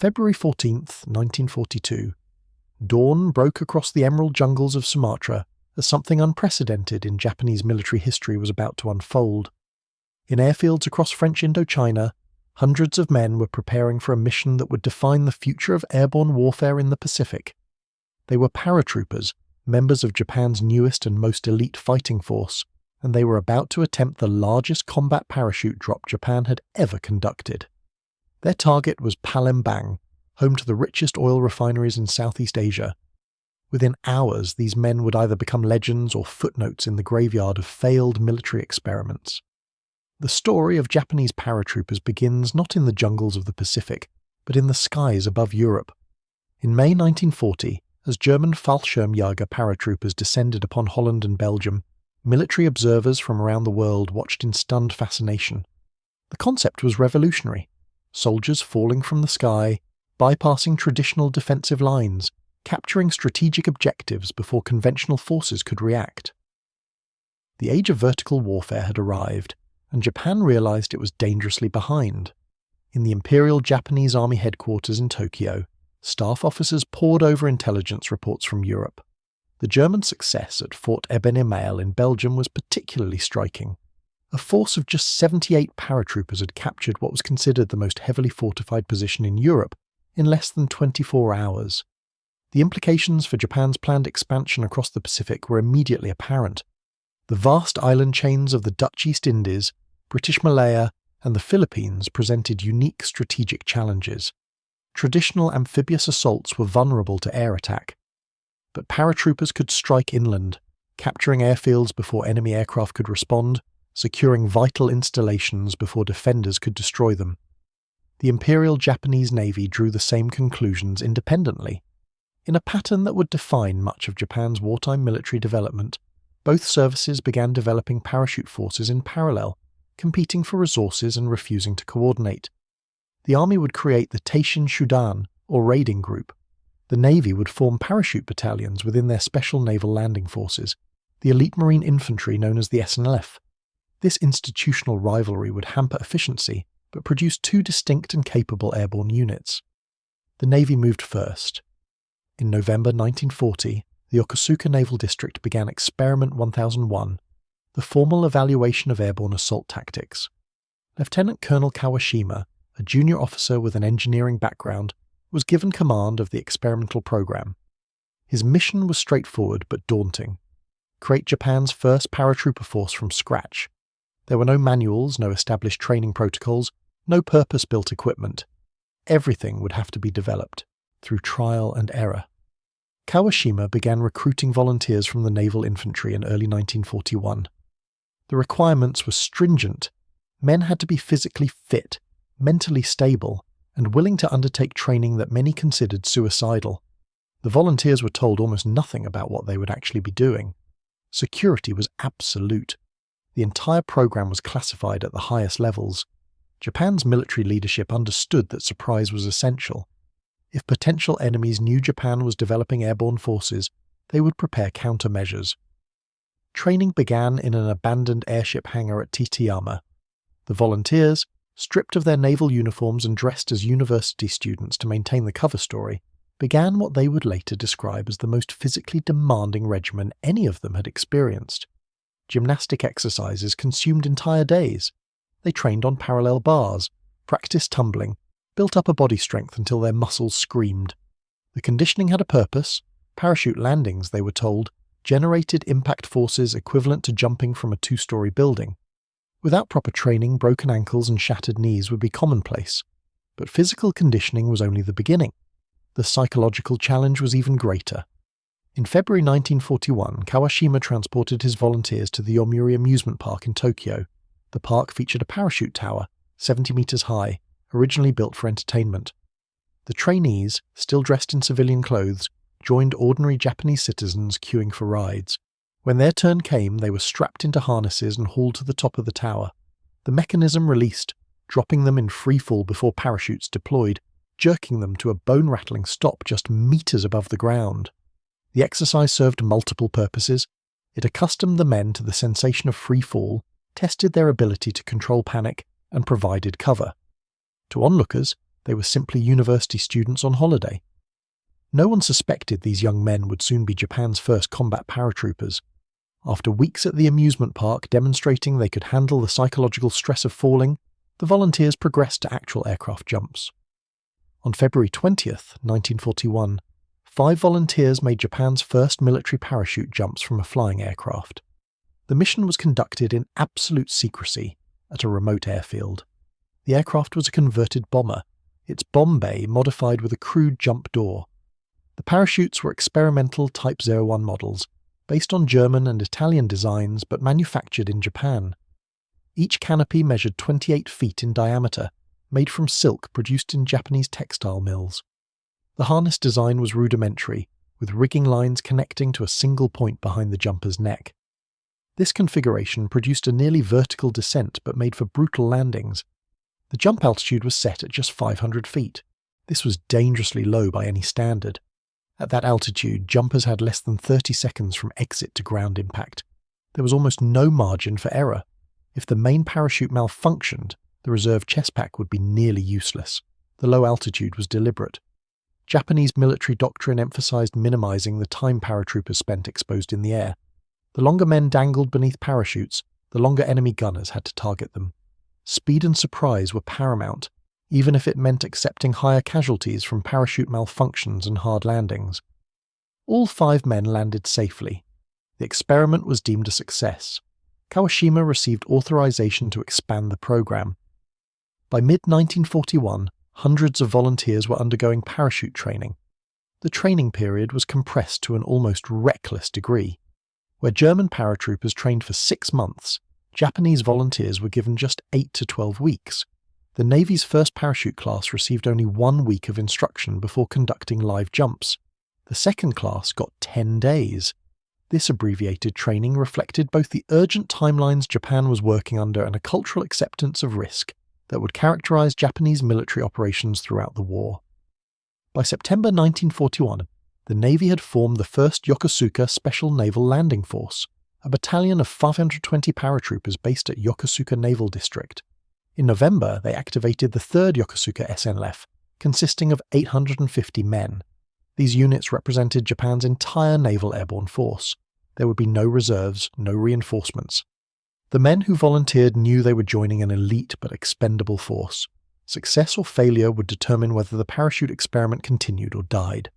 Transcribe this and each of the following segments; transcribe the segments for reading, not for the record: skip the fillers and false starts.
February 14th, 1942. Dawn broke across the emerald jungles of Sumatra as something unprecedented in Japanese military history was about to unfold. In airfields across French Indochina, hundreds of men were preparing for a mission that would define the future of airborne warfare in the Pacific. They were paratroopers, members of Japan's newest and most elite fighting force, and they were about to attempt the largest combat parachute drop Japan had ever conducted. Their target was Palembang, home to the richest oil refineries in Southeast Asia. Within hours, these men would either become legends or footnotes in the graveyard of failed military experiments. The story of Japanese paratroopers begins not in the jungles of the Pacific, but in the skies above Europe. In May 1940, as German Fallschirmjäger paratroopers descended upon Holland and Belgium, military observers from around the world watched in stunned fascination. The concept was revolutionary. Soldiers falling from the sky, bypassing traditional defensive lines, capturing strategic objectives before conventional forces could react. The age of vertical warfare had arrived, and Japan realized it was dangerously behind. In the Imperial Japanese Army headquarters in Tokyo, staff officers pored over intelligence reports from Europe. The German success at Fort Eben-Emael in Belgium was particularly striking. A force of just 78 paratroopers had captured what was considered the most heavily fortified position in Europe in less than 24 hours. The implications for Japan's planned expansion across the Pacific were immediately apparent. The vast island chains of the Dutch East Indies, British Malaya, and the Philippines presented unique strategic challenges. Traditional amphibious assaults were vulnerable to air attack, but paratroopers could strike inland, capturing airfields before enemy aircraft could respond, securing vital installations before defenders could destroy them. The Imperial Japanese Navy drew the same conclusions independently. In a pattern that would define much of Japan's wartime military development, both services began developing parachute forces in parallel, competing for resources and refusing to coordinate. The Army would create the Teishin Shudan, or raiding group. The Navy would form parachute battalions within their special naval landing forces, the elite marine infantry known as the SNLF. This institutional rivalry would hamper efficiency, but produce two distinct and capable airborne units. The Navy moved first. In November 1940, the Yokosuka Naval District began Experiment 1001, the formal evaluation of airborne assault tactics. Lieutenant Colonel Kawashima, a junior officer with an engineering background, was given command of the experimental program. His mission was straightforward but daunting: create Japan's first paratrooper force from scratch. There were no manuals, no established training protocols, no purpose-built equipment. Everything would have to be developed through trial and error. Kawashima began recruiting volunteers from the naval infantry in early 1941. The requirements were stringent. Men had to be physically fit, mentally stable, and willing to undertake training that many considered suicidal. The volunteers were told almost nothing about what they would actually be doing. Security was absolute. The entire program was classified at the highest levels. Japan's military leadership understood that surprise was essential. If potential enemies knew Japan was developing airborne forces, they would prepare countermeasures. Training began in an abandoned airship hangar at Titayama. The volunteers, stripped of their naval uniforms and dressed as university students to maintain the cover story, began what they would later describe as the most physically demanding regimen any of them had experienced. Gymnastic exercises consumed entire days. They trained on parallel bars, practiced tumbling, built up a body strength until their muscles screamed. The conditioning had a purpose. Parachute landings, they were told, generated impact forces equivalent to jumping from a 2-story building. Without proper training, broken ankles and shattered knees would be commonplace. But physical conditioning was only the beginning. The psychological challenge was even greater. In February 1941, Kawashima transported his volunteers to the Yomiuri amusement park in Tokyo. The park featured a parachute tower, 70 meters high, originally built for entertainment. The trainees, still dressed in civilian clothes, joined ordinary Japanese citizens queuing for rides. When their turn came, they were strapped into harnesses and hauled to the top of the tower. The mechanism released, dropping them in free fall before parachutes deployed, jerking them to a bone-rattling stop just meters above the ground. The exercise served multiple purposes. It accustomed the men to the sensation of free fall, tested their ability to control panic, and provided cover. To onlookers, They were simply university students on holiday. No one suspected these young men would soon be Japan's first combat paratroopers. After weeks at the amusement park demonstrating they could handle the psychological stress of falling, the volunteers progressed to actual aircraft jumps. On February 20th, 1941, 5 volunteers made Japan's first military parachute jumps from a flying aircraft. The mission was conducted in absolute secrecy at a remote airfield. The aircraft was a converted bomber, its bomb bay modified with a crude jump door. The parachutes were experimental Type 01 models, based on German and Italian designs but manufactured in Japan. Each canopy measured 28 feet in diameter, made from silk produced in Japanese textile mills. The harness design was rudimentary, with rigging lines connecting to a single point behind the jumper's neck. This configuration produced a nearly vertical descent but made for brutal landings. The jump altitude was set at just 500 feet. This was dangerously low by any standard. At that altitude, jumpers had less than 30 seconds from exit to ground impact. There was almost no margin for error. If the main parachute malfunctioned, the reserve chest pack would be nearly useless. The low altitude was deliberate. Japanese military doctrine emphasized minimizing the time paratroopers spent exposed in the air. The longer men dangled beneath parachutes, the longer enemy gunners had to target them. Speed and surprise were paramount, even if it meant accepting higher casualties from parachute malfunctions and hard landings. All 5 men landed safely. The experiment was deemed a success. Kawashima received authorization to expand the program. By mid-1941, hundreds of volunteers were undergoing parachute training. The training period was compressed to an almost reckless degree. Where German paratroopers trained for 6 months, Japanese volunteers were given just 8 to 12 weeks. The Navy's first parachute class received only 1 week of instruction before conducting live jumps. The second class got 10 days. This abbreviated training reflected both the urgent timelines Japan was working under and a cultural acceptance of risk that would characterize Japanese military operations throughout the war. By September 1941, the Navy had formed the 1st Yokosuka Special Naval Landing Force, a battalion of 520 paratroopers based at Yokosuka Naval District. In November, they activated the 3rd Yokosuka SNLF, consisting of 850 men. These units represented Japan's entire naval airborne force. There would be no reserves, no reinforcements. The men who volunteered knew they were joining an elite but expendable force. Success or failure would determine whether the parachute experiment continued or died.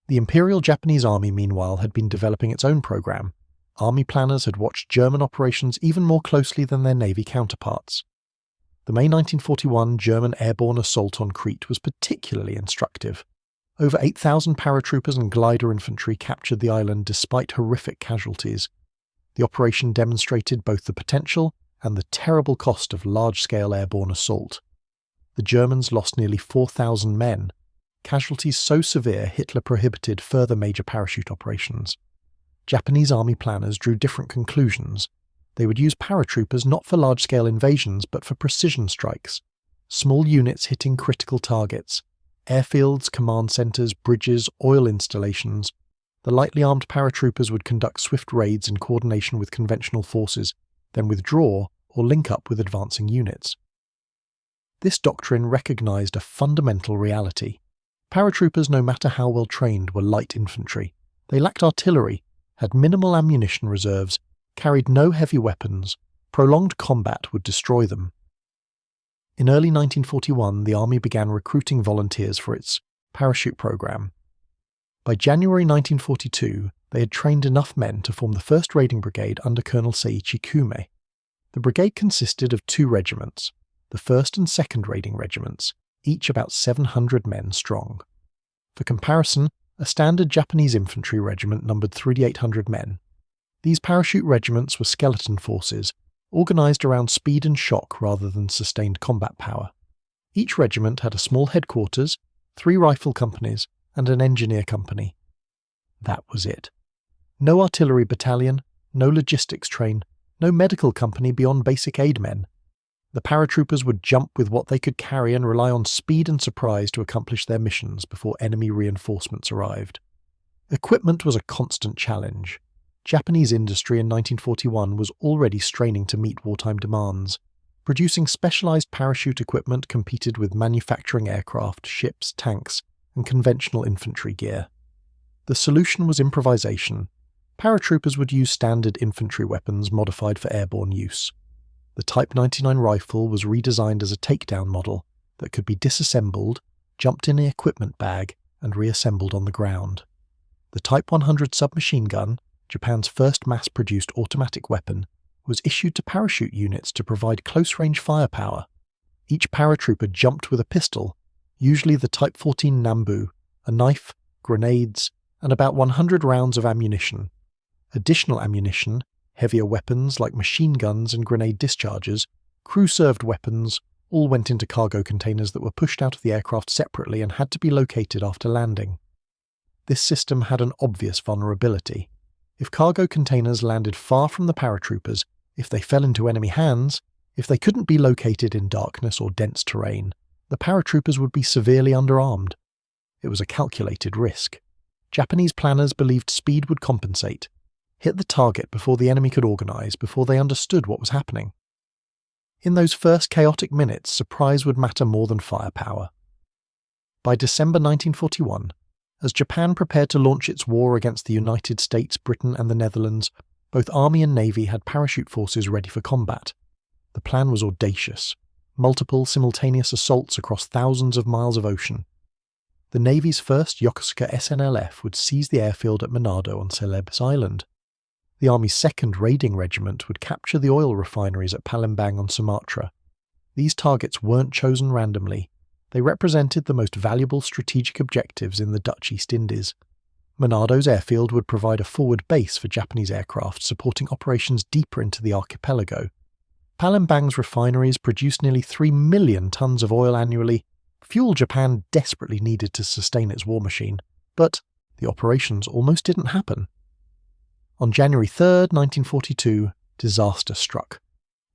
The Imperial Japanese Army, meanwhile, had been developing its own program. Army planners had watched German operations even more closely than their Navy counterparts. The May 1941 German airborne assault on Crete was particularly instructive. Over 8,000 paratroopers and glider infantry captured the island despite horrific casualties. The operation demonstrated both the potential and the terrible cost of large-scale airborne assault. The Germans lost nearly 4,000 men, casualties so severe Hitler prohibited further major parachute operations. Japanese army planners drew different conclusions. They would use paratroopers not for large-scale invasions but for precision strikes, small units hitting critical targets, airfields, command centres, bridges, oil installations. The lightly armed paratroopers would conduct swift raids in coordination with conventional forces, then withdraw or link up with advancing units. This doctrine recognized a fundamental reality. Paratroopers, no matter how well trained, were light infantry. They lacked artillery, had minimal ammunition reserves, carried no heavy weapons. Prolonged combat would destroy them. In early 1941, the Army began recruiting volunteers for its parachute program. By January 1942, they had trained enough men to form the 1st Raiding Brigade under Colonel Seiichi Kume. The brigade consisted of 2 regiments, the 1st and 2nd Raiding Regiments, each about 700 men strong. For comparison, a standard Japanese infantry regiment numbered 3,800 men. These parachute regiments were skeleton forces, organised around speed and shock rather than sustained combat power. Each regiment had a small headquarters, 3 rifle companies, and an engineer company. That was it. No artillery battalion, no logistics train, no medical company beyond basic aid men. The paratroopers would jump with what they could carry and rely on speed and surprise to accomplish their missions before enemy reinforcements arrived. Equipment was a constant challenge. Japanese industry in 1941 was already straining to meet wartime demands. Producing specialized parachute equipment competed with manufacturing aircraft, ships, tanks, and conventional infantry gear. The solution was improvisation. Paratroopers would use standard infantry weapons modified for airborne use. The Type 99 rifle was redesigned as a takedown model that could be disassembled, jumped in an equipment bag, and reassembled on the ground. The Type 100 submachine gun, Japan's first mass-produced automatic weapon, was issued to parachute units to provide close-range firepower. Each paratrooper jumped with a pistol, usually the Type 14 Nambu, a knife, grenades, and about 100 rounds of ammunition. Additional ammunition, heavier weapons like machine guns and grenade discharges, crew-served weapons, all went into cargo containers that were pushed out of the aircraft separately and had to be located after landing. This system had an obvious vulnerability. If cargo containers landed far from the paratroopers, if they fell into enemy hands, if they couldn't be located in darkness or dense terrain, the paratroopers would be severely underarmed. It was a calculated risk. Japanese planners believed speed would compensate. Hit the target before the enemy could organize, before they understood what was happening. In those first chaotic minutes, surprise would matter more than firepower. By December 1941, as Japan prepared to launch its war against the United States, Britain, and the Netherlands, both Army and Navy had parachute forces ready for combat. The plan was audacious. Multiple simultaneous assaults across thousands of miles of ocean. The Navy's first Yokosuka SNLF would seize the airfield at Manado on Celebes Island. The Army's 2nd Raiding Regiment would capture the oil refineries at Palembang on Sumatra. These targets weren't chosen randomly. They represented the most valuable strategic objectives in the Dutch East Indies. Manado's airfield would provide a forward base for Japanese aircraft supporting operations deeper into the archipelago. Palembang's refineries produced nearly 3 million tons of oil annually, fuel Japan desperately needed to sustain its war machine. But the operations almost didn't happen. On January 3, 1942, disaster struck.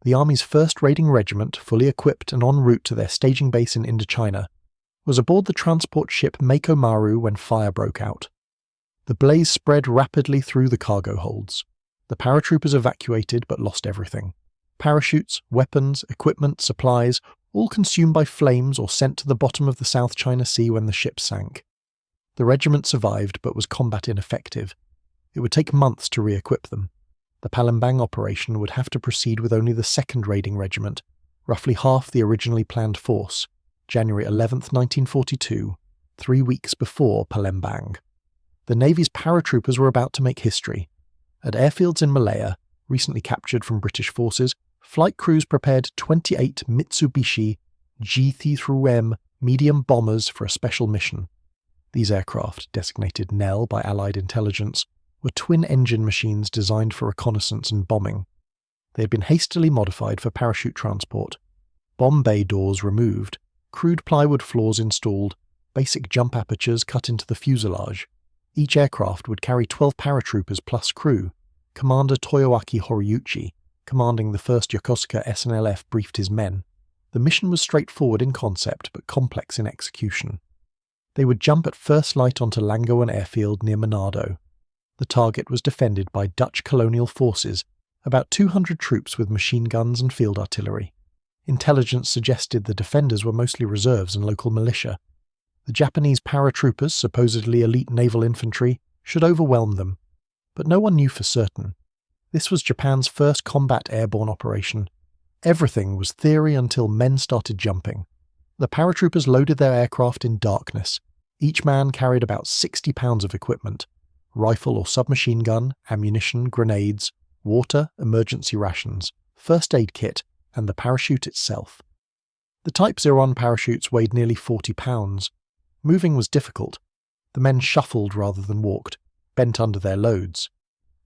The Army's 1st Raiding Regiment, fully equipped and en route to their staging base in Indochina, was aboard the transport ship Mako Maru when fire broke out. The blaze spread rapidly through the cargo holds. The paratroopers evacuated but lost everything. Parachutes, weapons, equipment, supplies, all consumed by flames or sent to the bottom of the South China Sea when the ship sank. The regiment survived but was combat ineffective. It would take months to re-equip them. The Palembang operation would have to proceed with only the 2nd Raiding Regiment, roughly half the originally planned force, January 11, 1942, 3 weeks before Palembang. The Navy's paratroopers were about to make history. At airfields in Malaya, recently captured from British forces, flight crews prepared 28 Mitsubishi G-3M medium bombers for a special mission. These aircraft, designated Nell by Allied intelligence, were twin-engine machines designed for reconnaissance and bombing. They had been hastily modified for parachute transport. Bomb bay doors removed, crude plywood floors installed, basic jump apertures cut into the fuselage. Each aircraft would carry 12 paratroopers plus crew. Commander Toyoaki Horiuchi, commanding the 1st Yokosuka SNLF, briefed his men. The mission was straightforward in concept but complex in execution. They would jump at first light onto Langowan Airfield near Manado. The target was defended by Dutch colonial forces, about 200 troops with machine guns and field artillery. Intelligence suggested the defenders were mostly reserves and local militia. The Japanese paratroopers, supposedly elite naval infantry, should overwhelm them. But no one knew for certain. This was Japan's first combat airborne operation. Everything was theory until men started jumping. The paratroopers loaded their aircraft in darkness. Each man carried about 60 pounds of equipment: rifle or submachine gun, ammunition, grenades, water, emergency rations, first aid kit, and the parachute itself. The Type 01 parachutes weighed nearly 40 pounds. Moving was difficult. The men shuffled rather than walked, bent under their loads.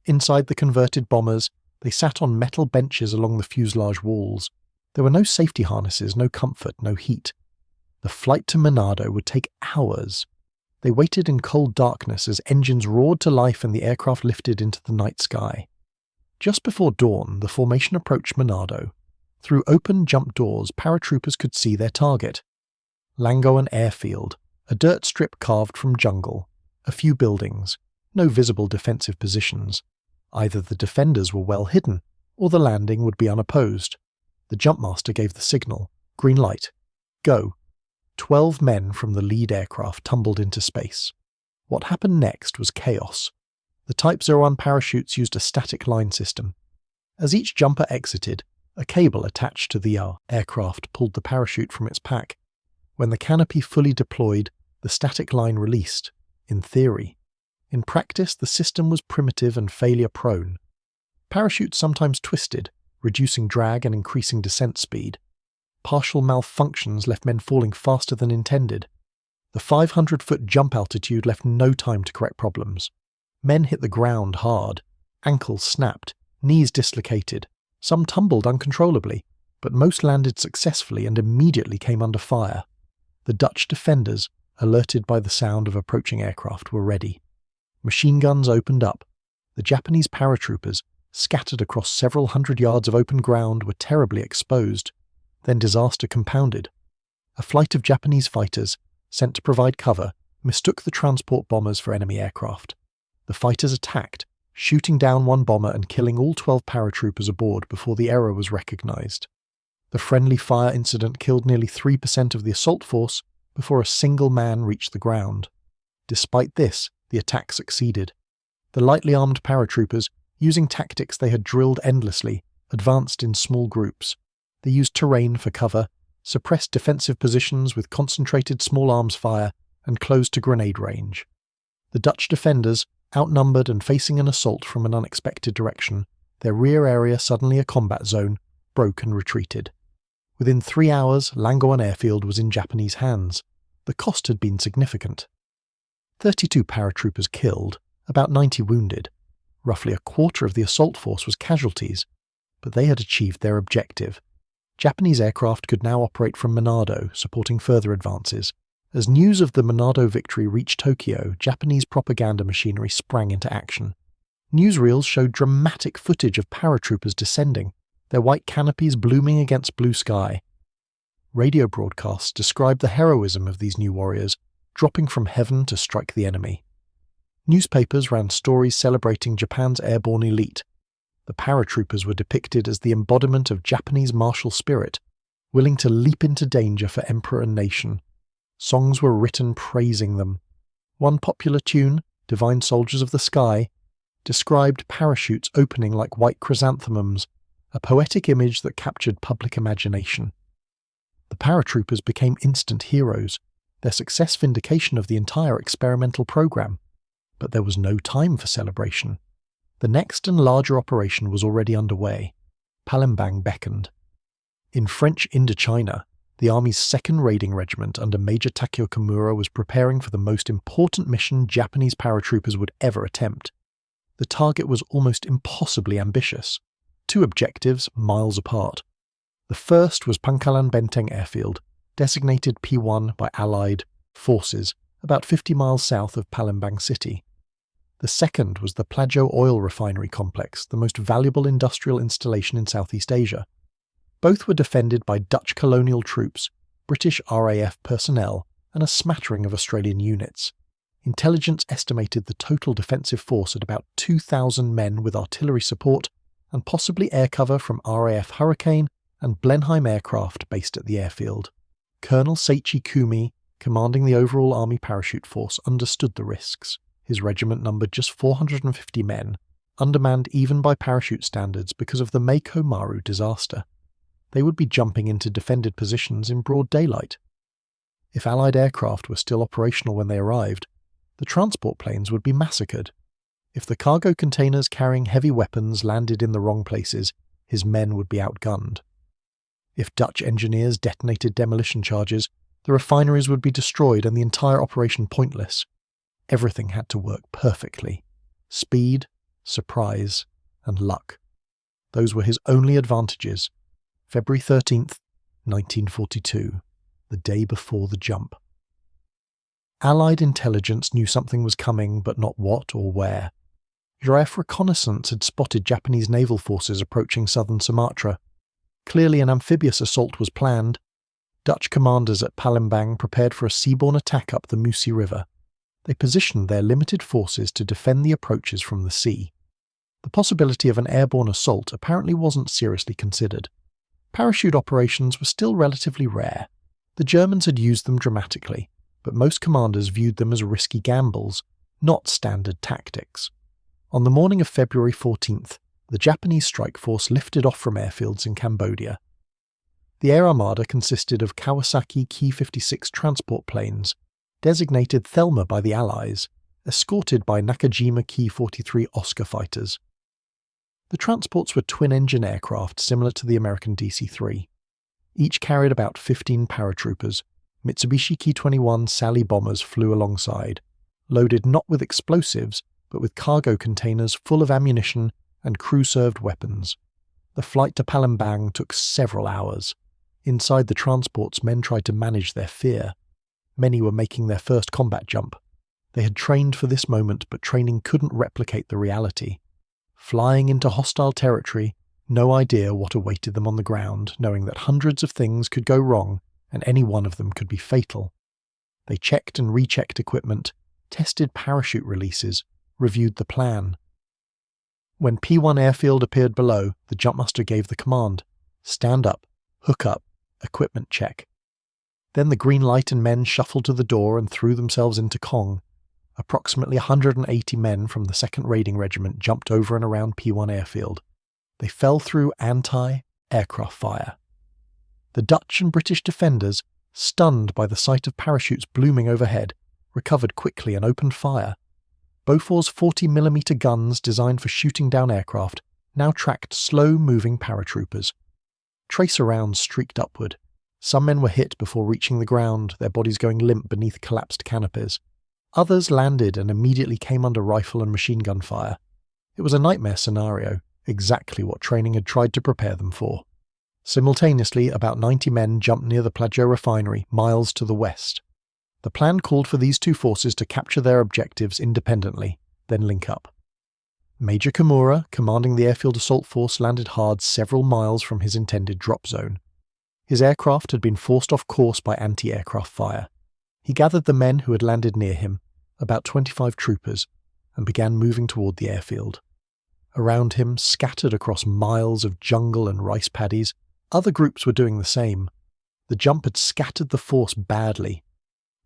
Inside the converted bombers, they sat on metal benches along the fuselage walls. There were no safety harnesses, no comfort, no heat. The flight to Manado would take hours. They waited in cold darkness as engines roared to life and the aircraft lifted into the night sky. Just before dawn, the formation approached Manado. Through open jump doors, paratroopers could see their target. Langowan Airfield, a dirt strip carved from jungle, a few buildings, no visible defensive positions. Either the defenders were well hidden, or the landing would be unopposed. The jumpmaster gave the signal. Green light. Go. 12 men from the lead aircraft tumbled into space. What happened next was chaos. The Type 01 parachutes used a static line system. As each jumper exited, a cable attached to the aircraft pulled the parachute from its pack. When the canopy fully deployed, the static line released, in theory. In practice, the system was primitive and failure-prone. Parachutes sometimes twisted, reducing drag and increasing descent speed. Partial malfunctions left men falling faster than intended. The 500-foot jump altitude left no time to correct problems. Men hit the ground hard. Ankles snapped, knees dislocated. Some tumbled uncontrollably, but most landed successfully and immediately came under fire. The Dutch defenders, alerted by the sound of approaching aircraft, were ready. Machine guns opened up. The Japanese paratroopers, scattered across several hundred yards of open ground, were terribly exposed. Then disaster compounded. A flight of Japanese fighters, sent to provide cover, mistook the transport bombers for enemy aircraft. The fighters attacked, shooting down one bomber and killing all 12 paratroopers aboard before the error was recognized. The friendly fire incident killed nearly 3% of the assault force before a single man reached the ground. Despite this, the attack succeeded. The lightly armed paratroopers, using tactics they had drilled endlessly, advanced in small groups. They used terrain for cover, suppressed defensive positions with concentrated small arms fire, and closed to grenade range. The Dutch defenders, outnumbered and facing an assault from an unexpected direction, their rear area suddenly a combat zone, broke and retreated. Within 3 hours, Langoan airfield was in Japanese hands. The cost had been significant. 32 paratroopers killed, about 90 wounded. Roughly a quarter of the assault force was casualties, but they had achieved their objective. Japanese aircraft could now operate from Manado, supporting further advances. As news of the Manado victory reached Tokyo, Japanese propaganda machinery sprang into action. Newsreels showed dramatic footage of paratroopers descending, their white canopies blooming against blue sky. Radio broadcasts described the heroism of these new warriors, dropping from heaven to strike the enemy. Newspapers ran stories celebrating Japan's airborne elite. The paratroopers were depicted as the embodiment of Japanese martial spirit, willing to leap into danger for emperor and nation. Songs were written praising them. One popular tune, Divine Soldiers of the Sky, described parachutes opening like white chrysanthemums, a poetic image that captured public imagination. The paratroopers became instant heroes, their success vindication of the entire experimental program. But there was no time for celebration. The next and larger operation was already underway. Palembang beckoned. In French Indochina, the Army's 2nd Raiding Regiment under Major Takeo Kimura was preparing for the most important mission Japanese paratroopers would ever attempt. The target was almost impossibly ambitious. 2 objectives miles apart. The first was Pangkalan Benteng Airfield, designated P1 by Allied forces, about 50 miles south of Palembang City. The second was the Plajo oil refinery complex, the most valuable industrial installation in Southeast Asia. Both were defended by Dutch colonial troops, British RAF personnel, and a smattering of Australian units. Intelligence estimated the total defensive force at about 2,000 men with artillery support and possibly air cover from RAF Hurricane and Blenheim aircraft based at the airfield. Colonel Seiichi Kumi, commanding the overall Army parachute force, understood the risks. His regiment numbered just 450 men, undermanned even by parachute standards because of the Mako Maru disaster. They would be jumping into defended positions in broad daylight. If Allied aircraft were still operational when they arrived, the transport planes would be massacred. If the cargo containers carrying heavy weapons landed in the wrong places, his men would be outgunned. If Dutch engineers detonated demolition charges, the refineries would be destroyed and the entire operation pointless. Everything had to work perfectly. Speed, surprise, and luck. Those were his only advantages. February 13th, 1942, the day before the jump. Allied intelligence knew something was coming, but not what or where. RAF reconnaissance had spotted Japanese naval forces approaching southern Sumatra. Clearly an amphibious assault was planned. Dutch commanders at Palembang prepared for a seaborne attack up the Musi River. They positioned their limited forces to defend the approaches from the sea. The possibility of an airborne assault apparently wasn't seriously considered. Parachute operations were still relatively rare. The Germans had used them dramatically, but most commanders viewed them as risky gambles, not standard tactics. On the morning of February 14th, the Japanese strike force lifted off from airfields in Cambodia. The air armada consisted of Kawasaki Ki-56 transport planes, designated Thelma by the Allies, escorted by Nakajima Ki-43 Oscar fighters. The transports were twin-engine aircraft similar to the American DC-3. Each carried about 15 paratroopers. Mitsubishi Ki-21 Sally bombers flew alongside, loaded not with explosives, but with cargo containers full of ammunition and crew-served weapons. The flight to Palembang took several hours. Inside the transports, men tried to manage their fear. Many were making their first combat jump. They had trained for this moment, but training couldn't replicate the reality. Flying into hostile territory, no idea what awaited them on the ground, knowing that hundreds of things could go wrong and any one of them could be fatal. They checked and rechecked equipment, tested parachute releases, reviewed the plan. When P1 airfield appeared below, the jumpmaster gave the command, "Stand up, hook up, equipment check." Then the green light and men shuffled to the door and threw themselves into Kong. Approximately 180 men from the 2nd Raiding Regiment jumped over and around P1 airfield. They fell through anti-aircraft fire. The Dutch and British defenders, stunned by the sight of parachutes blooming overhead, recovered quickly and opened fire. Bofor's 40mm guns designed for shooting down aircraft now tracked slow-moving paratroopers. Tracer rounds streaked upward. Some men were hit before reaching the ground, their bodies going limp beneath collapsed canopies. Others landed and immediately came under rifle and machine gun fire. It was a nightmare scenario, exactly what training had tried to prepare them for. Simultaneously, about 90 men jumped near the Plateau refinery, miles to the west. The plan called for these two forces to capture their objectives independently, then link up. Major Kimura, commanding the airfield assault force, landed hard several miles from his intended drop zone. His aircraft had been forced off course by anti-aircraft fire. He gathered the men who had landed near him, about 25 troopers, and began moving toward the airfield. Around him, scattered across miles of jungle and rice paddies, other groups were doing the same. The jump had scattered the force badly.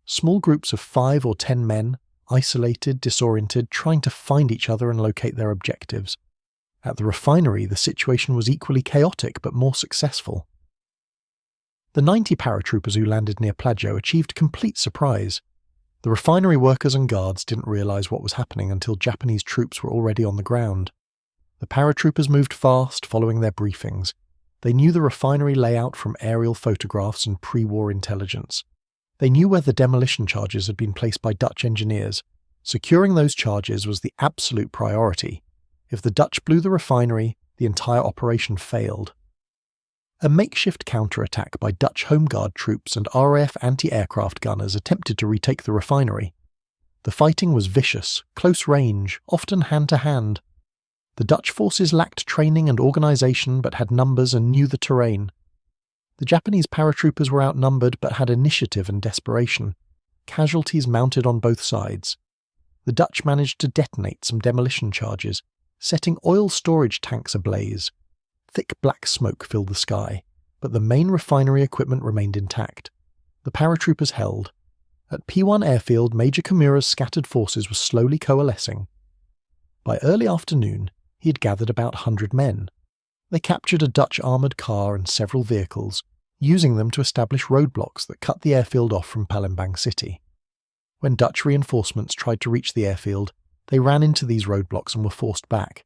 Small groups of 5 or 10 men, isolated, disoriented, trying to find each other and locate their objectives. At the refinery, the situation was equally chaotic but more successful. The 90 paratroopers who landed near Plateau achieved complete surprise. The refinery workers and guards didn't realize what was happening until Japanese troops were already on the ground. The paratroopers moved fast, following their briefings. They knew the refinery layout from aerial photographs and pre-war intelligence. They knew where the demolition charges had been placed by Dutch engineers. Securing those charges was the absolute priority. If the Dutch blew the refinery, the entire operation failed. A makeshift counterattack by Dutch Home Guard troops and RAF anti-aircraft gunners attempted to retake the refinery. The fighting was vicious, close range, often hand-to-hand. The Dutch forces lacked training and organisation but had numbers and knew the terrain. The Japanese paratroopers were outnumbered but had initiative and desperation. Casualties mounted on both sides. The Dutch managed to detonate some demolition charges, setting oil storage tanks ablaze. Thick black smoke filled the sky, but the main refinery equipment remained intact. The paratroopers held. At P1 airfield, Major Kimura's scattered forces were slowly coalescing. By early afternoon, he had gathered about 100 men. They captured a Dutch armoured car and several vehicles, using them to establish roadblocks that cut the airfield off from Palembang city. When Dutch reinforcements tried to reach the airfield, they ran into these roadblocks and were forced back.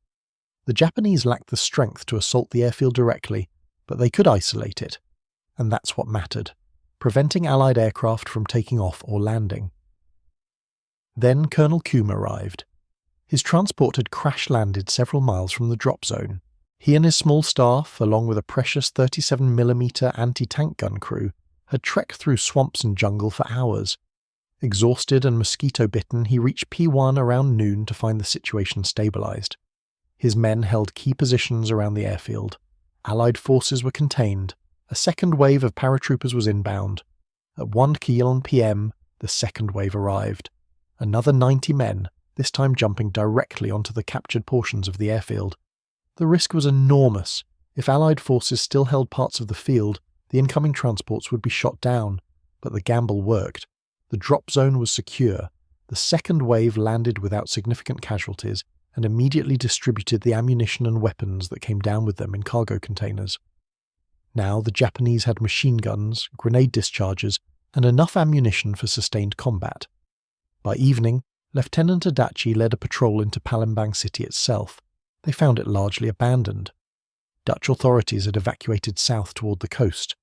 The Japanese lacked the strength to assault the airfield directly, but they could isolate it. And that's what mattered, preventing Allied aircraft from taking off or landing. Then Colonel Kume arrived. His transport had crash-landed several miles from the drop zone. He and his small staff, along with a precious 37mm anti-tank gun crew, had trekked through swamps and jungle for hours. Exhausted and mosquito-bitten, he reached P1 around noon to find the situation stabilized. His men held key positions around the airfield. Allied forces were contained. A second wave of paratroopers was inbound. At 1 p.m, the second wave arrived. Another 90 men, this time jumping directly onto the captured portions of the airfield. The risk was enormous. If Allied forces still held parts of the field, the incoming transports would be shot down, but the gamble worked. The drop zone was secure. The second wave landed without significant casualties and immediately distributed the ammunition and weapons that came down with them in cargo containers. Now the Japanese had machine guns, grenade dischargers, and enough ammunition for sustained combat. By evening, Lieutenant Adachi led a patrol into Palembang city itself. They found it largely abandoned. Dutch authorities had evacuated south toward the coast.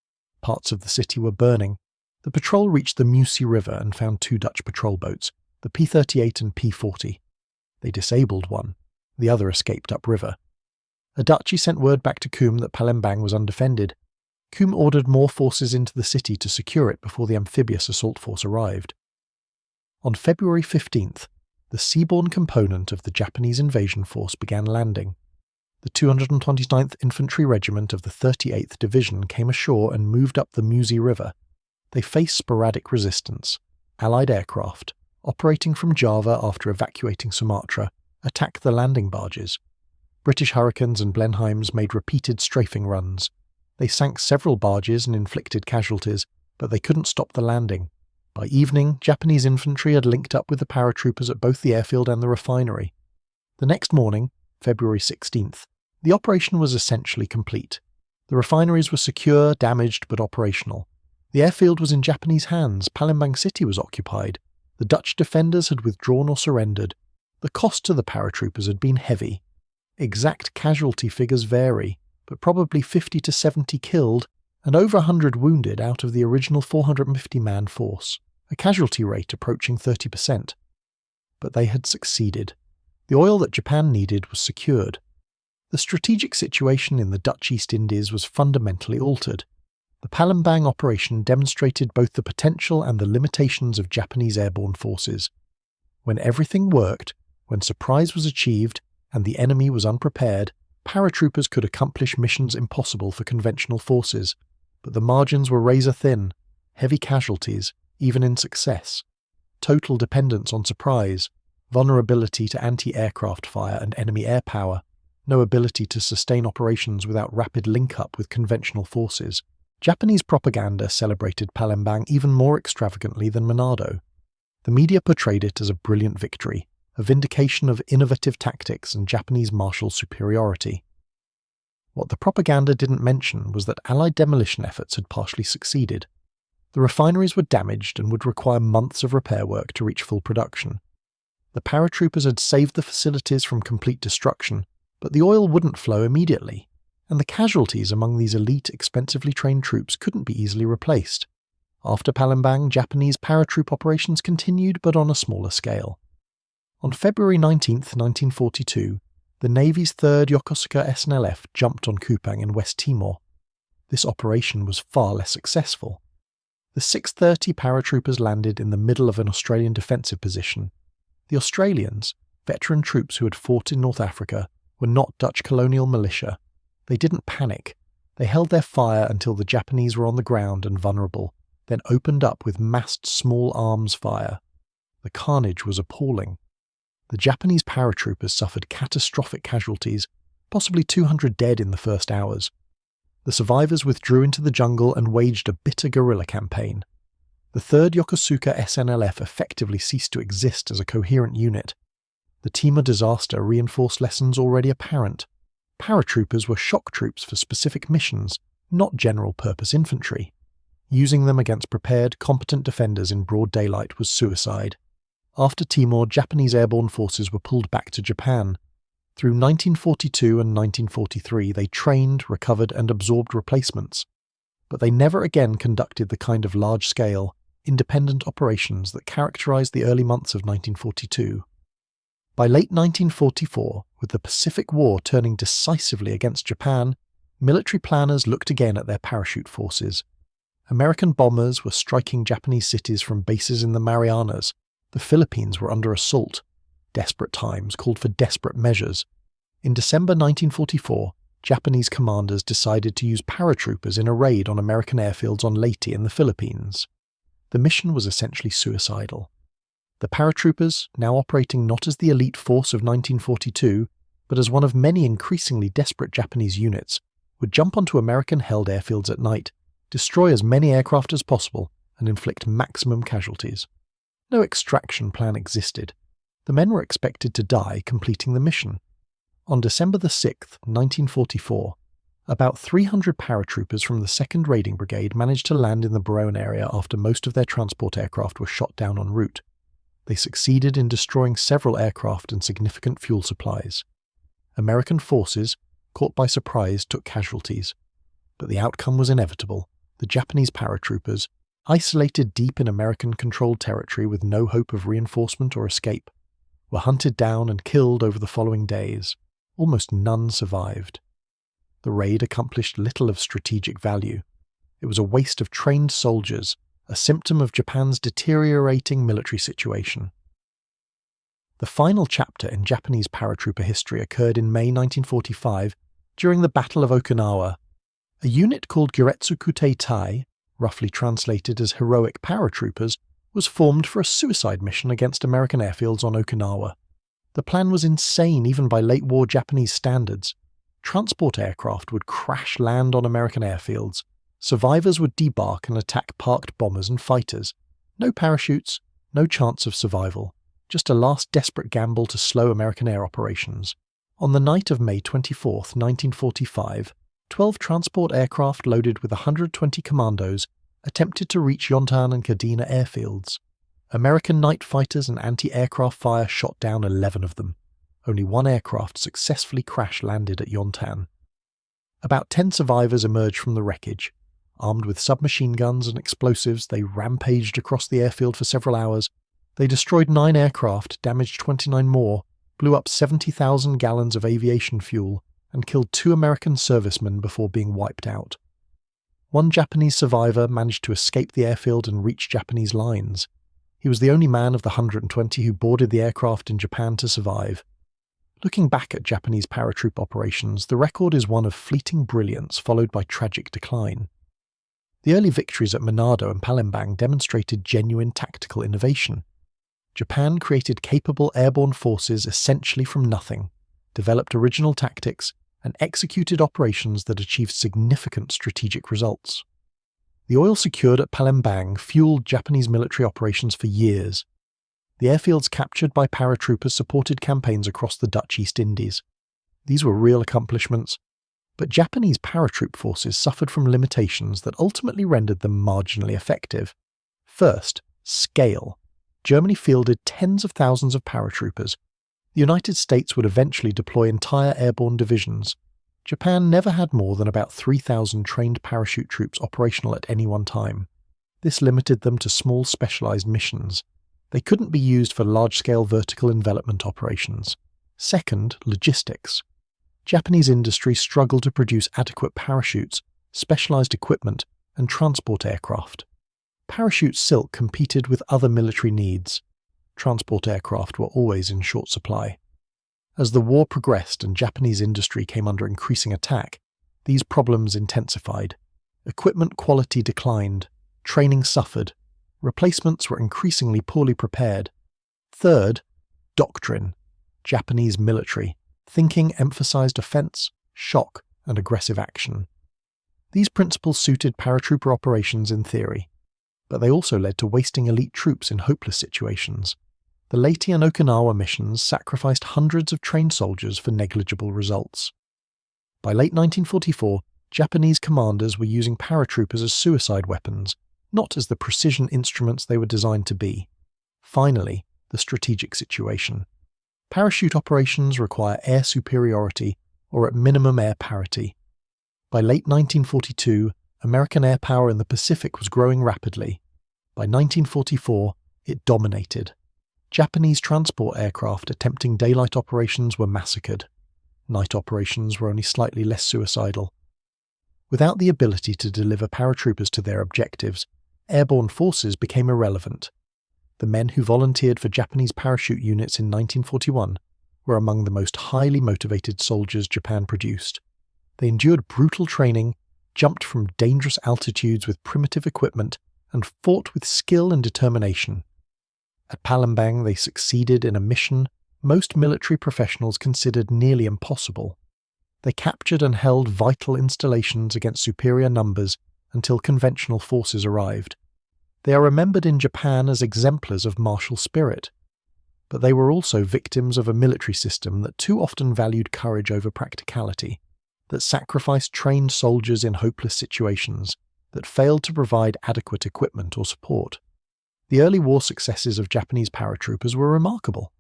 Parts of the city were burning. The patrol reached the Musi River and found 2 Dutch patrol boats, the P-38 and P-40. They disabled one. The other escaped upriver. Adachi sent word back to Koom that Palembang was undefended. Koom ordered more forces into the city to secure it before the amphibious assault force arrived. On February 15th, the seaborne component of the Japanese invasion force began landing. The 229th Infantry Regiment of the 38th Division came ashore and moved up the Musi River. They faced sporadic resistance. Allied aircraft, operating from Java after evacuating Sumatra, attacked the landing barges. British Hurricanes and Blenheims made repeated strafing runs. They sank several barges and inflicted casualties, but they couldn't stop the landing. By evening, Japanese infantry had linked up with the paratroopers at both the airfield and the refinery. The next morning, February 16th, the operation was essentially complete. The refineries were secure, damaged, but operational. The airfield was in Japanese hands. Palembang city was occupied. The Dutch defenders had withdrawn or surrendered. The cost to the paratroopers had been heavy. Exact casualty figures vary, but probably 50 to 70 killed and over 100 wounded out of the original 450-man force, a casualty rate approaching 30%. But they had succeeded. The oil that Japan needed was secured. The strategic situation in the Dutch East Indies was fundamentally altered. The Palembang operation demonstrated both the potential and the limitations of Japanese airborne forces. When everything worked, when surprise was achieved, and the enemy was unprepared, paratroopers could accomplish missions impossible for conventional forces, but the margins were razor-thin, heavy casualties, even in success, total dependence on surprise, vulnerability to anti-aircraft fire and enemy air power, no ability to sustain operations without rapid link-up with conventional forces. Japanese propaganda celebrated Palembang even more extravagantly than Manado. The media portrayed it as a brilliant victory, a vindication of innovative tactics and Japanese martial superiority. What the propaganda didn't mention was that Allied demolition efforts had partially succeeded. The refineries were damaged and would require months of repair work to reach full production. The paratroopers had saved the facilities from complete destruction, but the oil wouldn't flow immediately, and the casualties among these elite, expensively trained troops couldn't be easily replaced. After Palembang, Japanese paratroop operations continued, but on a smaller scale. On February 19, 1942, the Navy's 3rd Yokosuka SNLF jumped on Kupang in West Timor. This operation was far less successful. The 630 paratroopers landed in the middle of an Australian defensive position. The Australians, veteran troops who had fought in North Africa, were not Dutch colonial militia. They didn't panic. They held their fire until the Japanese were on the ground and vulnerable, then opened up with massed small arms fire. The carnage was appalling. The Japanese paratroopers suffered catastrophic casualties, possibly 200 dead in the first hours. The survivors withdrew into the jungle and waged a bitter guerrilla campaign. The 3rd Yokosuka SNLF effectively ceased to exist as a coherent unit. The Timor disaster reinforced lessons already apparent. Paratroopers were shock troops for specific missions, not general-purpose infantry. Using them against prepared, competent defenders in broad daylight was suicide. After Timor, Japanese airborne forces were pulled back to Japan. Through 1942 and 1943, they trained, recovered, and absorbed replacements. But they never again conducted the kind of large-scale, independent operations that characterized the early months of 1942. By late 1944, with the Pacific War turning decisively against Japan, military planners looked again at their parachute forces. American bombers were striking Japanese cities from bases in the Marianas. The Philippines were under assault. Desperate times called for desperate measures. In December 1944, Japanese commanders decided to use paratroopers in a raid on American airfields on Leyte in the Philippines. The mission was essentially suicidal. The paratroopers, now operating not as the elite force of 1942, but as one of many increasingly desperate Japanese units, would jump onto American-held airfields at night, destroy as many aircraft as possible, and inflict maximum casualties. No extraction plan existed. The men were expected to die completing the mission. On December 6, 1944, about 300 paratroopers from the 2nd Raiding Brigade managed to land in the Buroan area after most of their transport aircraft were shot down en route. They succeeded in destroying several aircraft and significant fuel supplies. American forces, caught by surprise, took casualties. But the outcome was inevitable. The Japanese paratroopers, isolated deep in American-controlled territory with no hope of reinforcement or escape, were hunted down and killed over the following days. Almost none survived. The raid accomplished little of strategic value. It was a waste of trained soldiers, a symptom of Japan's deteriorating military situation. The final chapter in Japanese paratrooper history occurred in May 1945 during the Battle of Okinawa. A unit called Giretsukutai Tai, roughly translated as heroic paratroopers, was formed for a suicide mission against American airfields on Okinawa. The plan was insane even by late-war Japanese standards. Transport aircraft would crash land on American airfields. Survivors would debark and attack parked bombers and fighters. No parachutes, no chance of survival. Just a last desperate gamble to slow American air operations. On the night of May 24, 1945, 12 transport aircraft loaded with 120 commandos attempted to reach Yontan and Kadena airfields. American night fighters and anti-aircraft fire shot down 11 of them. Only one aircraft successfully crash-landed at Yontan. About 10 survivors emerged from the wreckage. Armed with submachine guns and explosives, they rampaged across the airfield for several hours. They destroyed 9 aircraft, damaged 29 more, blew up 70,000 gallons of aviation fuel, and killed 2 American servicemen before being wiped out. One Japanese survivor managed to escape the airfield and reach Japanese lines. He was the only man of the 120 who boarded the aircraft in Japan to survive. Looking back at Japanese paratroop operations, the record is one of fleeting brilliance followed by tragic decline. The early victories at Manado and Palembang demonstrated genuine tactical innovation. Japan created capable airborne forces essentially from nothing, developed original tactics, and executed operations that achieved significant strategic results. The oil secured at Palembang fueled Japanese military operations for years. The airfields captured by paratroopers supported campaigns across the Dutch East Indies. These were real accomplishments, but Japanese paratroop forces suffered from limitations that ultimately rendered them marginally effective. First, scale. Germany fielded tens of thousands of paratroopers. The United States would eventually deploy entire airborne divisions. Japan never had more than about 3,000 trained parachute troops operational at any one time. This limited them to small specialized missions. They couldn't be used for large-scale vertical envelopment operations. Second, logistics. Japanese industry struggled to produce adequate parachutes, specialized equipment, and transport aircraft. Parachute silk competed with other military needs. Transport aircraft were always in short supply. As the war progressed and Japanese industry came under increasing attack, these problems intensified. Equipment quality declined, training suffered, replacements were increasingly poorly prepared. Third, doctrine. Japanese military thinking emphasized offense, shock, and aggressive action. These principles suited paratrooper operations in theory, but they also led to wasting elite troops in hopeless situations. The Leyte and Okinawa missions sacrificed hundreds of trained soldiers for negligible results. By late 1944, Japanese commanders were using paratroopers as suicide weapons, not as the precision instruments they were designed to be. Finally, the strategic situation. Parachute operations require air superiority or at minimum air parity. By late 1942, American air power in the Pacific was growing rapidly. By 1944, it dominated. Japanese transport aircraft attempting daylight operations were massacred. Night operations were only slightly less suicidal. Without the ability to deliver paratroopers to their objectives, airborne forces became irrelevant. The men who volunteered for Japanese parachute units in 1941 were among the most highly motivated soldiers Japan produced. They endured brutal training, jumped from dangerous altitudes with primitive equipment, and fought with skill and determination. At Palembang, they succeeded in a mission most military professionals considered nearly impossible. They captured and held vital installations against superior numbers until conventional forces arrived. They are remembered in Japan as exemplars of martial spirit, but they were also victims of a military system that too often valued courage over practicality, that sacrificed trained soldiers in hopeless situations, that failed to provide adequate equipment or support. The early war successes of Japanese paratroopers were remarkable.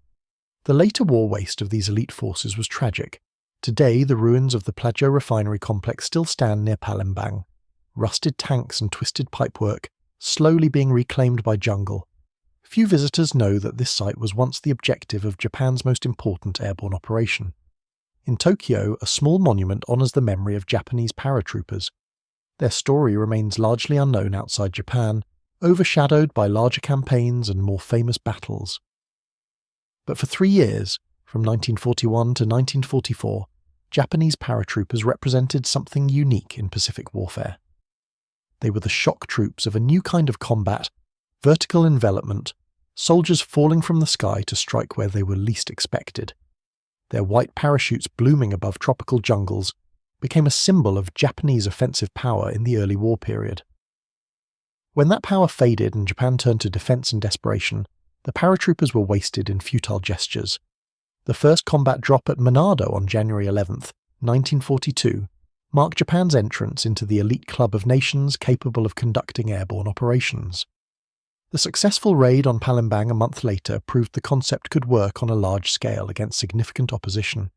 The later war waste of these elite forces was tragic. Today, the ruins of the Plajo refinery complex still stand near Palembang, rusted tanks and twisted pipework slowly being reclaimed by jungle. Few visitors know that this site was once the objective of Japan's most important airborne operation. In Tokyo, a small monument honors the memory of Japanese paratroopers. Their story remains largely unknown outside Japan, overshadowed by larger campaigns and more famous battles. But for 3 years, from 1941 to 1944, Japanese paratroopers represented something unique in Pacific warfare. They were the shock troops of a new kind of combat, vertical envelopment, soldiers falling from the sky to strike where they were least expected. Their white parachutes blooming above tropical jungles became a symbol of Japanese offensive power in the early war period. When that power faded and Japan turned to defense and desperation, the paratroopers were wasted in futile gestures. The first combat drop at Manado on January 11, 1942, marked Japan's entrance into the elite club of nations capable of conducting airborne operations. The successful raid on Palembang a month later proved the concept could work on a large scale against significant opposition.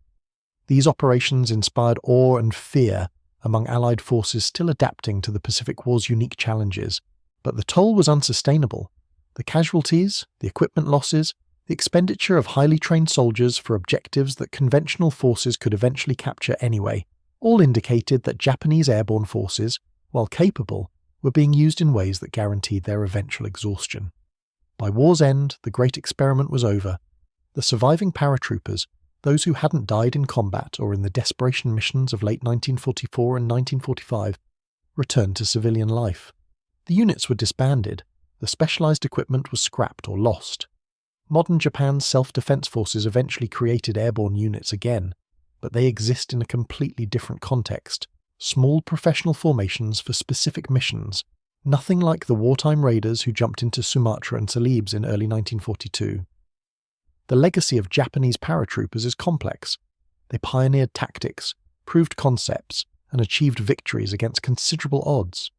These operations inspired awe and fear among Allied forces still adapting to the Pacific War's unique challenges, but the toll was unsustainable. The casualties, the equipment losses, the expenditure of highly trained soldiers for objectives that conventional forces could eventually capture anyway, all indicated that Japanese airborne forces, while capable, were being used in ways that guaranteed their eventual exhaustion. By war's end, the great experiment was over. The surviving paratroopers, those who hadn't died in combat or in the desperation missions of late 1944 and 1945, returned to civilian life. The units were disbanded. The specialized equipment was scrapped or lost. Modern Japan's self-defense forces eventually created airborne units again, but they exist in a completely different context. Small professional formations for specific missions, nothing like the wartime raiders who jumped into Sumatra and Celebes in early 1942. The legacy of Japanese paratroopers is complex. They pioneered tactics, proved concepts, and achieved victories against considerable odds.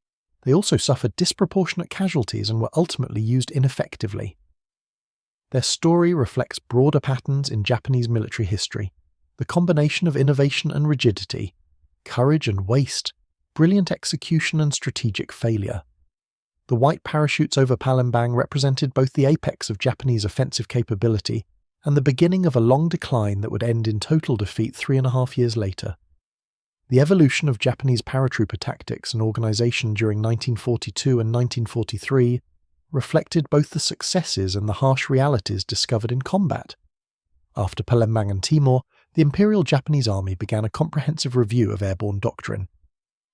They also suffered disproportionate casualties and were ultimately used ineffectively. Their story reflects broader patterns in Japanese military history, the combination of innovation and rigidity, courage and waste, brilliant execution and strategic failure. The white parachutes over Palembang represented both the apex of Japanese offensive capability and the beginning of a long decline that would end in total defeat 3.5 years later. The evolution of Japanese paratrooper tactics and organization during 1942 and 1943 reflected both the successes and the harsh realities discovered in combat. After Palembang and Timor, the Imperial Japanese Army began a comprehensive review of airborne doctrine.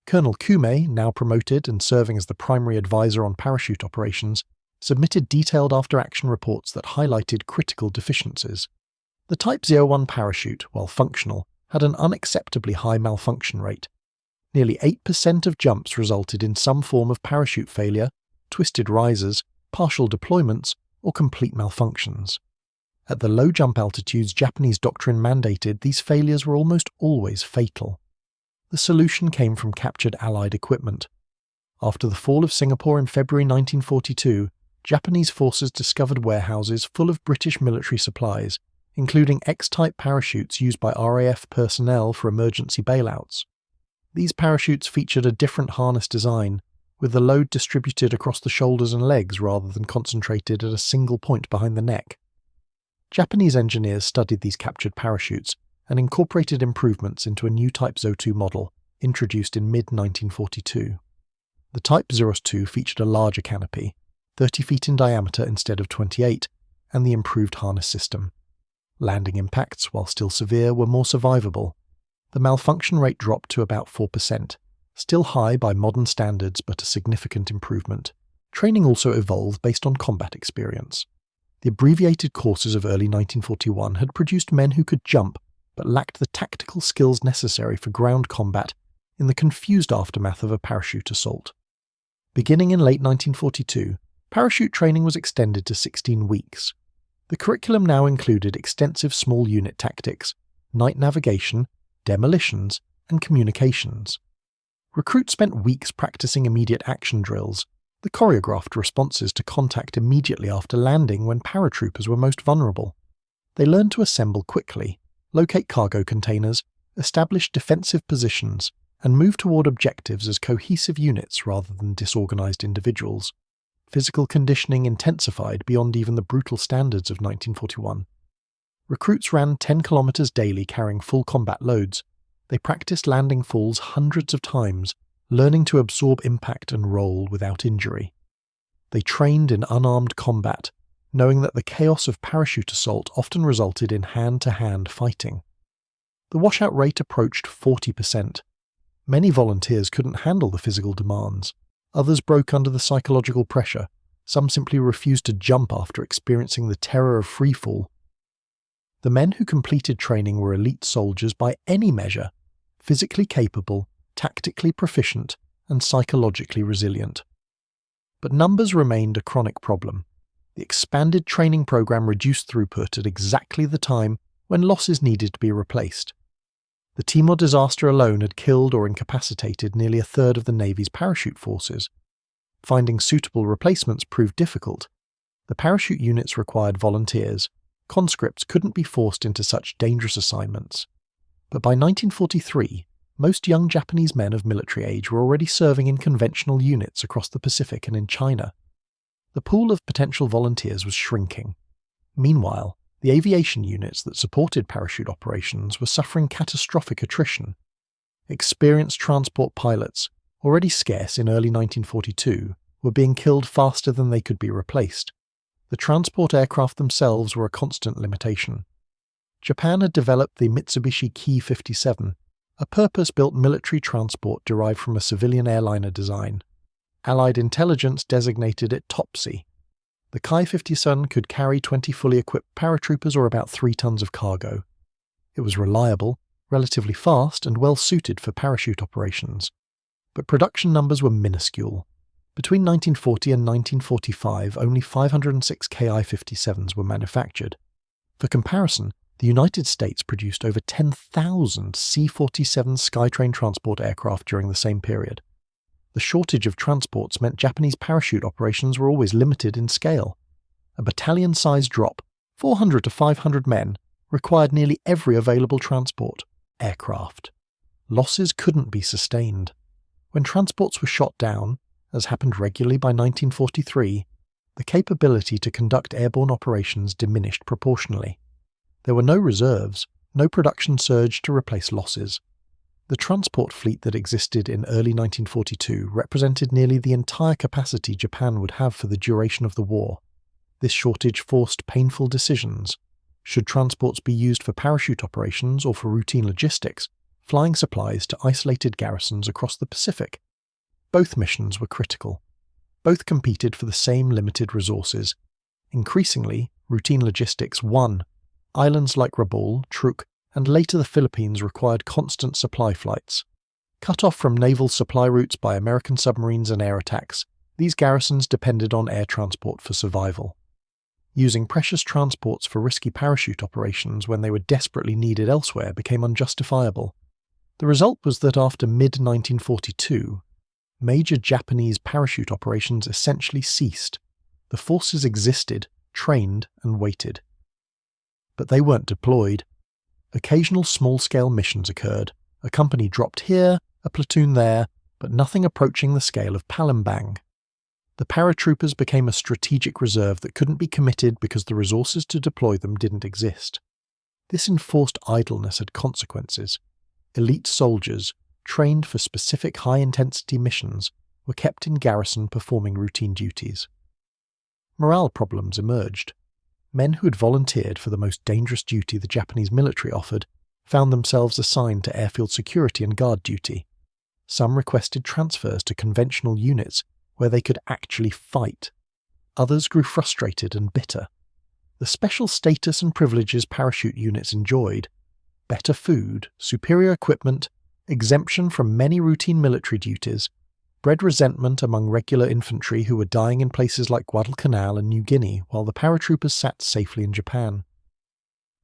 Colonel Kume, now promoted and serving as the primary advisor on parachute operations, submitted detailed after-action reports that highlighted critical deficiencies. The Type 01 parachute, while functional, had an unacceptably high malfunction rate. Nearly 8% of jumps resulted in some form of parachute failure, twisted risers, partial deployments, or complete malfunctions. At the low jump altitudes Japanese doctrine mandated, these failures were almost always fatal. The solution came from captured Allied equipment. After the fall of Singapore in February 1942, Japanese forces discovered warehouses full of British military supplies, including X-type parachutes used by RAF personnel for emergency bailouts. These parachutes featured a different harness design, with the load distributed across the shoulders and legs rather than concentrated at a single point behind the neck. Japanese engineers studied these captured parachutes and incorporated improvements into a new Type 02 model, introduced in mid-1942. The Type 02 featured a larger canopy, 30 feet in diameter instead of 28, and the improved harness system. Landing impacts, while still severe, were more survivable. The malfunction rate dropped to about 4%, still high by modern standards but a significant improvement. Training also evolved based on combat experience. The abbreviated courses of early 1941 had produced men who could jump, but lacked the tactical skills necessary for ground combat in the confused aftermath of a parachute assault. Beginning in late 1942, parachute training was extended to 16 weeks. The curriculum now included extensive small unit tactics, night navigation, demolitions, and communications. Recruits spent weeks practicing immediate action drills, the choreographed responses to contact immediately after landing when paratroopers were most vulnerable. They learned to assemble quickly, locate cargo containers, establish defensive positions, and move toward objectives as cohesive units rather than disorganized individuals. Physical conditioning intensified beyond even the brutal standards of 1941. Recruits ran 10 kilometers daily carrying full combat loads. They practiced landing falls hundreds of times, learning to absorb impact and roll without injury. They trained in unarmed combat, knowing that the chaos of parachute assault often resulted in hand-to-hand fighting. The washout rate approached 40%. Many volunteers couldn't handle the physical demands. Others broke under the psychological pressure. Some simply refused to jump after experiencing the terror of freefall. The men who completed training were elite soldiers by any measure, physically capable, tactically proficient, and psychologically resilient. But numbers remained a chronic problem. The expanded training program reduced throughput at exactly the time when losses needed to be replaced. The Timor disaster alone had killed or incapacitated nearly a third of the Navy's parachute forces. Finding suitable replacements proved difficult. The parachute units required volunteers. Conscripts couldn't be forced into such dangerous assignments. But by 1943, most young Japanese men of military age were already serving in conventional units across the Pacific and in China. The pool of potential volunteers was shrinking. Meanwhile, the aviation units that supported parachute operations were suffering catastrophic attrition. Experienced transport pilots, already scarce in early 1942, were being killed faster than they could be replaced. The transport aircraft themselves were a constant limitation. Japan had developed the Mitsubishi Ki-57, a purpose-built military transport derived from a civilian airliner design. Allied intelligence designated it Topsy. The Ki-57 could carry 20 fully equipped paratroopers or about 3 tons of cargo. It was reliable, relatively fast, and well suited for parachute operations. But production numbers were minuscule. Between 1940 and 1945, only 506 Ki-57s were manufactured. For comparison, the United States produced over 10,000 C-47 Skytrain transport aircraft during the same period. The shortage of transports meant Japanese parachute operations were always limited in scale. A battalion-sized drop, 400 to 500 men, required nearly every available transport, aircraft. Losses couldn't be sustained. When transports were shot down, as happened regularly by 1943, the capability to conduct airborne operations diminished proportionally. There were no reserves, no production surge to replace losses. The transport fleet that existed in early 1942 represented nearly the entire capacity Japan would have for the duration of the war. This shortage forced painful decisions. Should transports be used for parachute operations or for routine logistics, flying supplies to isolated garrisons across the Pacific? Both missions were critical. Both competed for the same limited resources. Increasingly, routine logistics won. Islands like Rabaul, Truk, and later the Philippines required constant supply flights. Cut off from naval supply routes by American submarines and air attacks, these garrisons depended on air transport for survival. Using precious transports for risky parachute operations when they were desperately needed elsewhere became unjustifiable. The result was that after mid-1942, major Japanese parachute operations essentially ceased. The forces existed, trained, and waited. But they weren't deployed. Occasional small-scale missions occurred. A company dropped here, a platoon there, but nothing approaching the scale of Palembang. The paratroopers became a strategic reserve that couldn't be committed because the resources to deploy them didn't exist. This enforced idleness had consequences. Elite soldiers, trained for specific high-intensity missions, were kept in garrison performing routine duties. Morale problems emerged. Men who had volunteered for the most dangerous duty the Japanese military offered found themselves assigned to airfield security and guard duty. Some requested transfers to conventional units where they could actually fight. Others grew frustrated and bitter. The special status and privileges parachute units enjoyed, better food, superior equipment, exemption from many routine military duties, bred resentment among regular infantry who were dying in places like Guadalcanal and New Guinea while the paratroopers sat safely in Japan.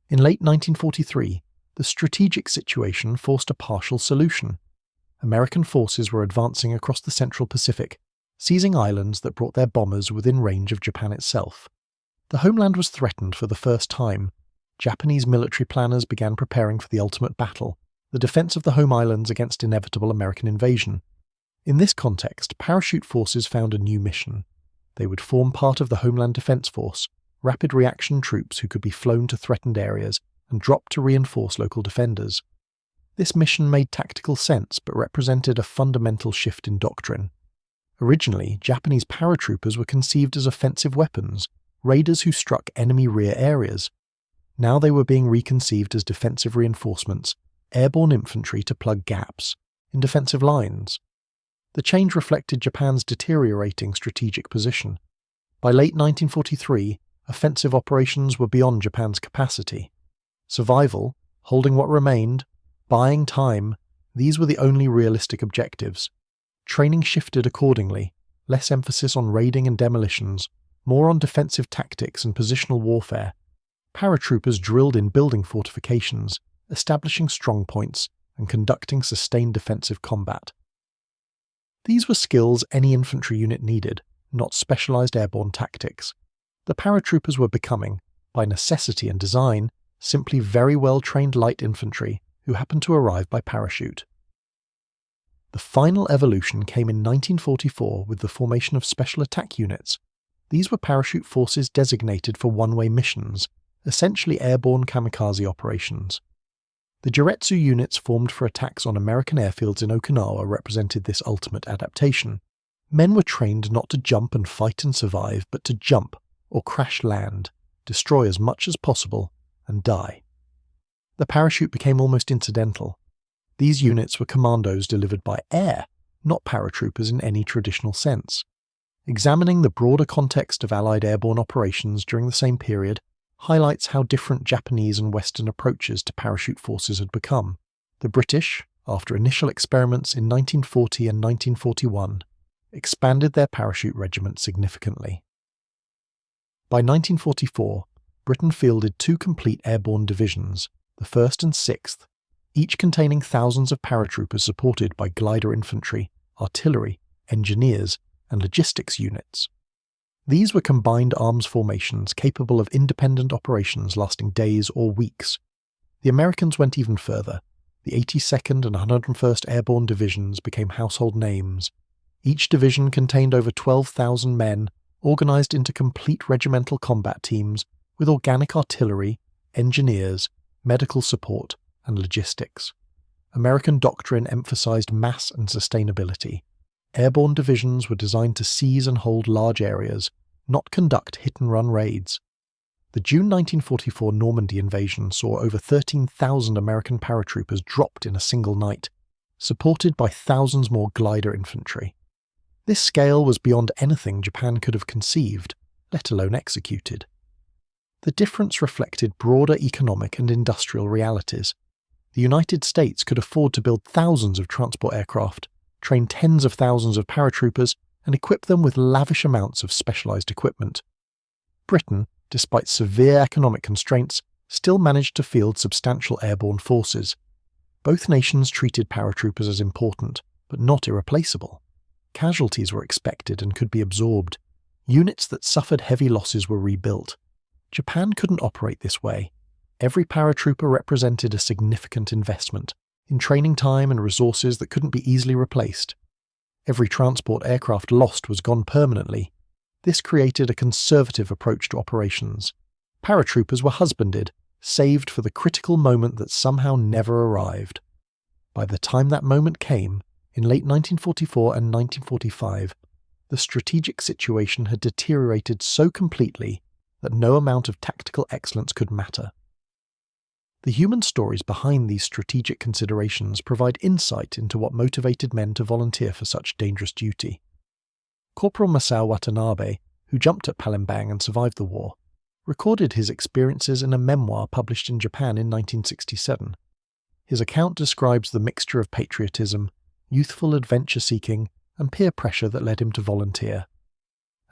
In late 1943, the strategic situation forced a partial solution. American forces were advancing across the Central Pacific, seizing islands that brought their bombers within range of Japan itself. The homeland was threatened for the first time. Japanese military planners began preparing for the ultimate battle, the defense of the home islands against inevitable American invasion. In this context, parachute forces found a new mission. They would form part of the Homeland Defense Force, rapid reaction troops who could be flown to threatened areas and dropped to reinforce local defenders. This mission made tactical sense but represented a fundamental shift in doctrine. Originally, Japanese paratroopers were conceived as offensive weapons, raiders who struck enemy rear areas. Now they were being reconceived as defensive reinforcements, airborne infantry to plug gaps in defensive lines. The change reflected Japan's deteriorating strategic position. By late 1943, offensive operations were beyond Japan's capacity. Survival, holding what remained, buying time, these were the only realistic objectives. Training shifted accordingly, less emphasis on raiding and demolitions, more on defensive tactics and positional warfare. Paratroopers drilled in building fortifications, establishing strong points, and conducting sustained defensive combat. These were skills any infantry unit needed, not specialized airborne tactics. The paratroopers were becoming, by necessity and design, simply very well-trained light infantry who happened to arrive by parachute. The final evolution came in 1944 with the formation of special attack units. These were parachute forces designated for one-way missions, essentially airborne kamikaze operations. The Juretsu units formed for attacks on American airfields in Okinawa represented this ultimate adaptation. Men were trained not to jump and fight and survive, but to jump, or crash land, destroy as much as possible, and die. The parachute became almost incidental. These units were commandos delivered by air, not paratroopers in any traditional sense. Examining the broader context of Allied airborne operations during the same period highlights how different Japanese and Western approaches to parachute forces had become. The British, after initial experiments in 1940 and 1941, expanded their parachute regiment significantly. By 1944, Britain fielded 2 complete airborne divisions, the 1st and 6th, each containing thousands of paratroopers supported by glider infantry, artillery, engineers, and logistics units. These were combined arms formations capable of independent operations lasting days or weeks. The Americans went even further. The 82nd and 101st Airborne Divisions became household names. Each division contained over 12,000 men, organized into complete regimental combat teams with organic artillery, engineers, medical support, and logistics. American doctrine emphasized mass and sustainability. Airborne divisions were designed to seize and hold large areas, not conduct hit-and-run raids. The June 1944 Normandy invasion saw over 13,000 American paratroopers dropped in a single night, supported by thousands more glider infantry. This scale was beyond anything Japan could have conceived, let alone executed. The difference reflected broader economic and industrial realities. The United States could afford to build thousands of transport aircraft, train tens of thousands of paratroopers, and equip them with lavish amounts of specialized equipment. Britain, despite severe economic constraints, still managed to field substantial airborne forces. Both nations treated paratroopers as important, but not irreplaceable. Casualties were expected and could be absorbed. Units that suffered heavy losses were rebuilt. Japan couldn't operate this way. Every paratrooper represented a significant investment in training time and resources that couldn't be easily replaced. Every transport aircraft lost was gone permanently. This created a conservative approach to operations. Paratroopers were husbanded, saved for the critical moment that somehow never arrived. By the time that moment came, in late 1944 and 1945, the strategic situation had deteriorated so completely that no amount of tactical excellence could matter. The human stories behind these strategic considerations provide insight into what motivated men to volunteer for such dangerous duty. Corporal Masao Watanabe, who jumped at Palembang and survived the war, recorded his experiences in a memoir published in Japan in 1967. His account describes the mixture of patriotism, youthful adventure-seeking, and peer pressure that led him to volunteer.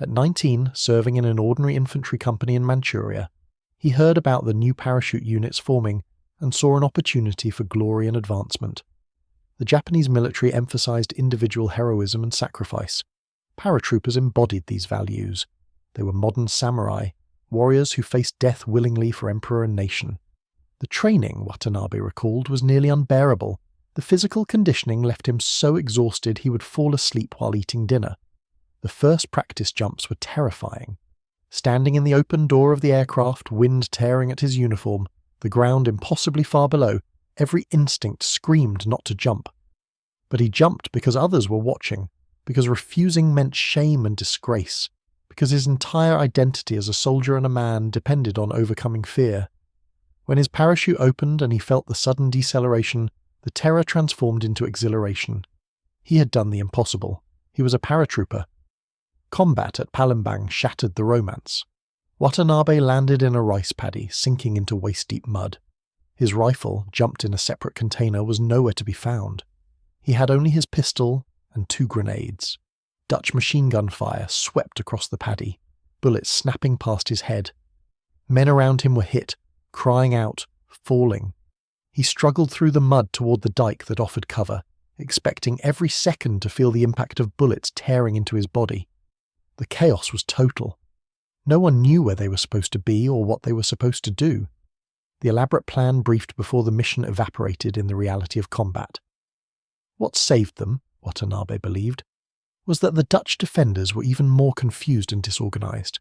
At 19, serving in an ordinary infantry company in Manchuria, he heard about the new parachute units forming and saw an opportunity for glory and advancement. The Japanese military emphasized individual heroism and sacrifice. Paratroopers embodied these values. They were modern samurai, warriors who faced death willingly for emperor and nation. The training, Watanabe recalled, was nearly unbearable. The physical conditioning left him so exhausted he would fall asleep while eating dinner. The first practice jumps were terrifying. Standing in the open door of the aircraft, wind tearing at his uniform, the ground impossibly far below, every instinct screamed not to jump. But he jumped because others were watching, because refusing meant shame and disgrace, because his entire identity as a soldier and a man depended on overcoming fear. When his parachute opened and he felt the sudden deceleration, the terror transformed into exhilaration. He had done the impossible. He was a paratrooper. Combat at Palembang shattered the romance. Watanabe landed in a rice paddy, sinking into waist-deep mud. His rifle, jumped in a separate container, was nowhere to be found. He had only his pistol and 2 grenades. Dutch machine gun fire swept across the paddy, bullets snapping past his head. Men around him were hit, crying out, falling. He struggled through the mud toward the dike that offered cover, expecting every second to feel the impact of bullets tearing into his body. The chaos was total. No one knew where they were supposed to be or what they were supposed to do. The elaborate plan briefed before the mission evaporated in the reality of combat. What saved them, Watanabe believed, was that the Dutch defenders were even more confused and disorganized.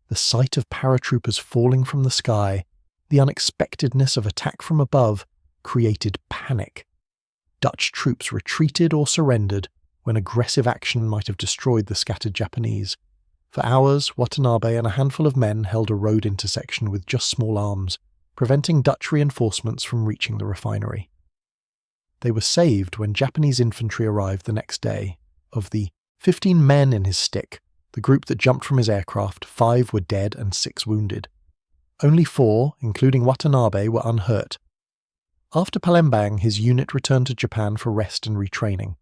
The sight of paratroopers falling from the sky, the unexpectedness of attack from above, created panic. Dutch troops retreated or surrendered when aggressive action might have destroyed the scattered Japanese. For hours, Watanabe and a handful of men held a road intersection with just small arms, preventing Dutch reinforcements from reaching the refinery. They were saved when Japanese infantry arrived the next day. Of the 15 men in his stick, the group that jumped from his aircraft, 5 were dead and 6 wounded. Only 4, including Watanabe, were unhurt. After Palembang, his unit returned to Japan for rest and retraining.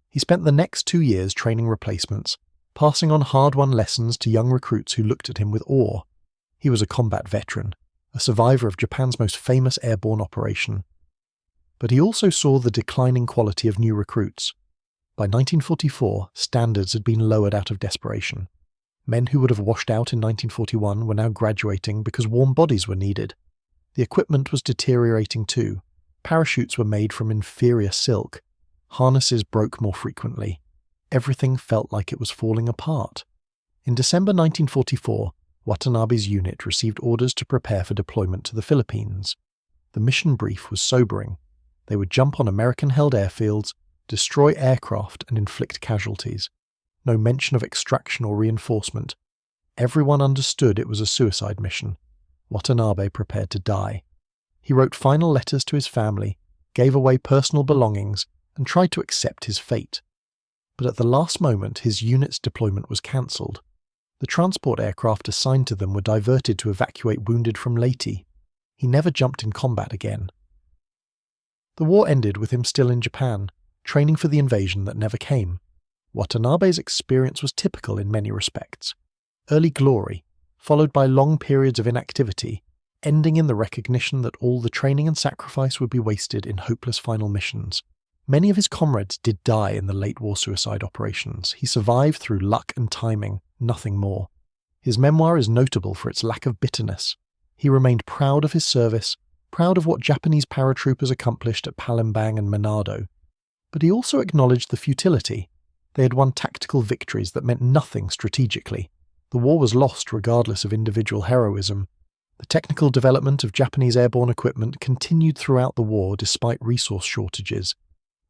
He spent the next 2 years training replacements, passing on hard-won lessons to young recruits who looked at him with awe. He was a combat veteran, a survivor of Japan's most famous airborne operation. But he also saw the declining quality of new recruits. By 1944, standards had been lowered out of desperation. Men who would have washed out in 1941 were now graduating because warm bodies were needed. The equipment was deteriorating too. Parachutes were made from inferior silk. Harnesses broke more frequently. Everything felt like it was falling apart. In December 1944, Watanabe's unit received orders to prepare for deployment to the Philippines. The mission brief was sobering. They would jump on American-held airfields, destroy aircraft and inflict casualties. No mention of extraction or reinforcement. Everyone understood it was a suicide mission. Watanabe prepared to die. He wrote final letters to his family, gave away personal belongings, and tried to accept his fate. But at the last moment, his unit's deployment was cancelled. The transport aircraft assigned to them were diverted to evacuate wounded from Leyte. He never jumped in combat again. The war ended with him still in Japan, training for the invasion that never came. Watanabe's experience was typical in many respects. Early glory, followed by long periods of inactivity, ending in the recognition that all the training and sacrifice would be wasted in hopeless final missions. Many of his comrades did die in the late war suicide operations. He survived through luck and timing, nothing more. His memoir is notable for its lack of bitterness. He remained proud of his service, proud of what Japanese paratroopers accomplished at Palembang and Manado. But he also acknowledged the futility. They had won tactical victories that meant nothing strategically. The war was lost regardless of individual heroism. The technical development of Japanese airborne equipment continued throughout the war despite resource shortages.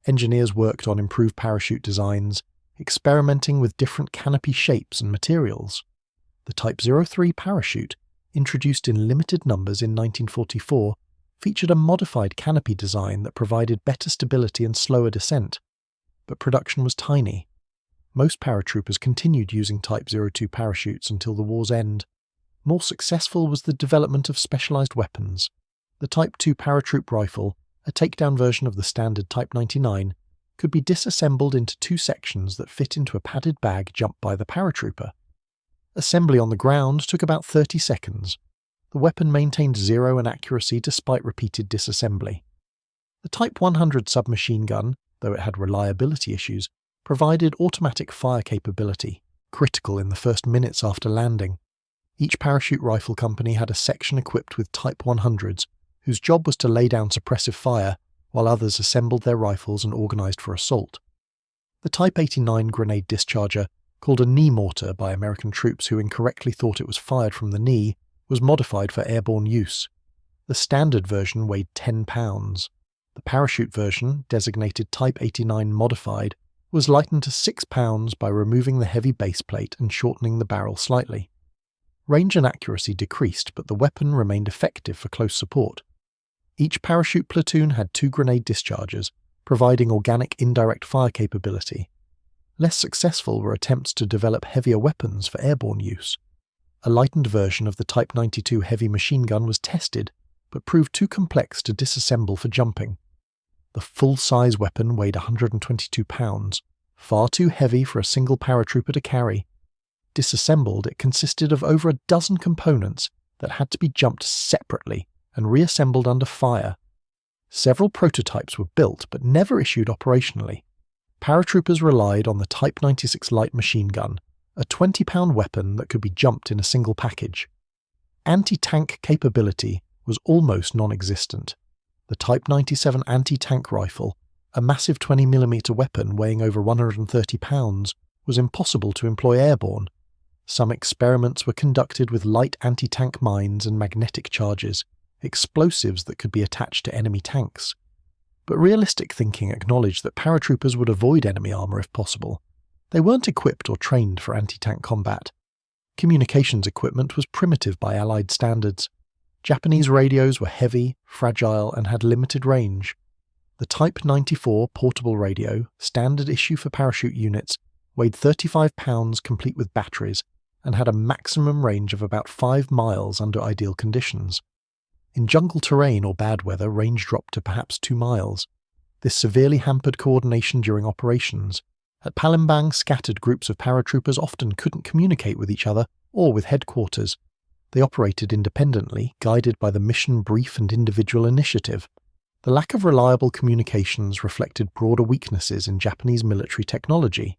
Engineers worked on improved parachute designs, experimenting with different canopy shapes and materials. The Type 03 parachute, introduced in limited numbers in 1944, featured a modified canopy design that provided better stability and slower descent. But production was tiny. Most paratroopers continued using Type 02 parachutes until the war's end. More successful was the development of specialized weapons. The Type 2 paratroop rifle, a takedown version of the standard Type 99, could be disassembled into two sections that fit into a padded bag jumped by the paratrooper. Assembly on the ground took about 30 seconds. The weapon maintained zero inaccuracy despite repeated disassembly. The Type 100 submachine gun, though it had reliability issues, provided automatic fire capability, critical in the first minutes after landing. Each parachute rifle company had a section equipped with Type 100s, whose job was to lay down suppressive fire, while others assembled their rifles and organised for assault. The Type 89 grenade discharger, called a knee mortar by American troops who incorrectly thought it was fired from the knee, was modified for airborne use. The standard version weighed 10 pounds. The parachute version, designated Type 89 Modified, was lightened to 6 pounds by removing the heavy base plate and shortening the barrel slightly. Range and accuracy decreased, but the weapon remained effective for close support. Each parachute platoon had 2 grenade dischargers, providing organic indirect fire capability. Less successful were attempts to develop heavier weapons for airborne use. A lightened version of the Type 92 heavy machine gun was tested, but proved too complex to disassemble for jumping. The full-size weapon weighed 122 pounds, far too heavy for a single paratrooper to carry. Disassembled, it consisted of over a dozen components that had to be jumped separately and reassembled under fire. Several prototypes were built but never issued operationally. Paratroopers relied on the Type 96 light machine gun, a 20-pound weapon that could be jumped in a single package. Anti-tank capability was almost non-existent. The Type 97 anti-tank rifle, a massive 20mm weapon weighing over 130 pounds, was impossible to employ airborne. Some experiments were conducted with light anti-tank mines and magnetic charges, explosives that could be attached to enemy tanks. But realistic thinking acknowledged that paratroopers would avoid enemy armour if possible. They weren't equipped or trained for anti-tank combat. Communications equipment was primitive by Allied standards. Japanese radios were heavy, fragile, and had limited range. The Type 94 portable radio, standard issue for parachute units, weighed 35 pounds complete with batteries, and had a maximum range of about 5 miles under ideal conditions. In jungle terrain or bad weather, range dropped to perhaps 2 miles. This severely hampered coordination during operations. At Palembang, scattered groups of paratroopers often couldn't communicate with each other or with headquarters. They operated independently, guided by the mission brief and individual initiative. The lack of reliable communications reflected broader weaknesses in Japanese military technology.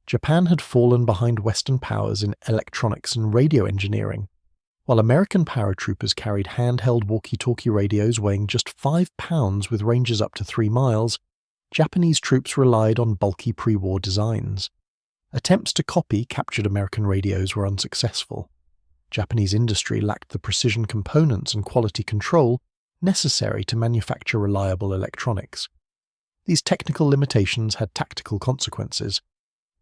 Japan had fallen behind Western powers in electronics and radio engineering. While American paratroopers carried handheld walkie-talkie radios weighing just 5 pounds with ranges up to 3 miles, Japanese troops relied on bulky pre-war designs. Attempts to copy captured American radios were unsuccessful. Japanese industry lacked the precision components and quality control necessary to manufacture reliable electronics. These technical limitations had tactical consequences.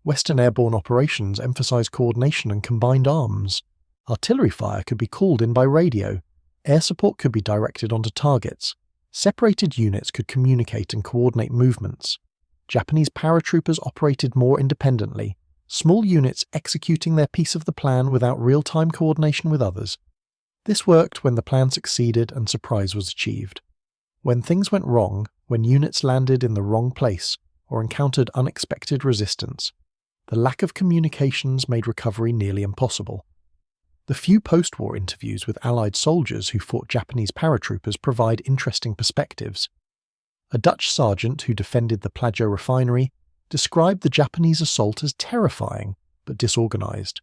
Western airborne operations emphasized coordination and combined arms. Artillery fire could be called in by radio. Air support could be directed onto targets. Separated units could communicate and coordinate movements. Japanese paratroopers operated more independently, small units executing their piece of the plan without real-time coordination with others. This worked when the plan succeeded and surprise was achieved. When things went wrong, when units landed in the wrong place or encountered unexpected resistance, the lack of communications made recovery nearly impossible. The few post-war interviews with Allied soldiers who fought Japanese paratroopers provide interesting perspectives. A Dutch sergeant who defended the Plaggio refinery described the Japanese assault as terrifying but disorganized.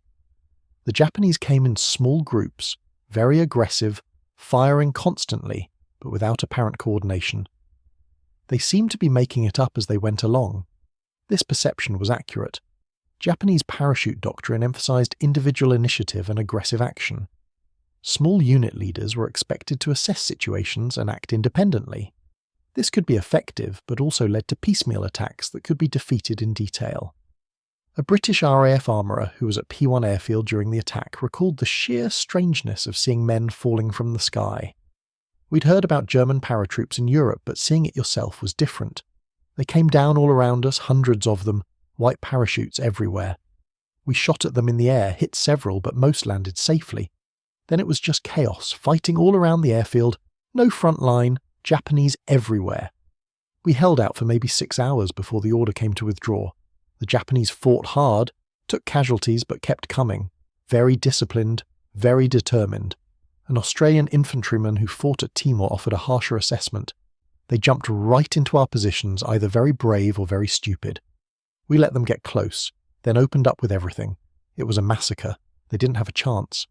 The Japanese came in small groups, very aggressive, firing constantly but without apparent coordination. They seemed to be making it up as they went along. This perception was accurate. Japanese parachute doctrine emphasized individual initiative and aggressive action. Small unit leaders were expected to assess situations and act independently. This could be effective, but also led to piecemeal attacks that could be defeated in detail. A British RAF armourer who was at P1 airfield during the attack recalled the sheer strangeness of seeing men falling from the sky. We'd heard about German paratroops in Europe, but seeing it yourself was different. They came down all around us, hundreds of them, white parachutes everywhere. We shot at them in the air, hit several, but most landed safely. Then it was just chaos, fighting all around the airfield, no front line, Japanese everywhere. We held out for maybe 6 hours before the order came to withdraw. The Japanese fought hard, took casualties but kept coming. Very disciplined, very determined. An Australian infantryman who fought at Timor offered a harsher assessment. They jumped right into our positions, either very brave or very stupid. We let them get close, then opened up with everything. It was a massacre. They didn't have a chance.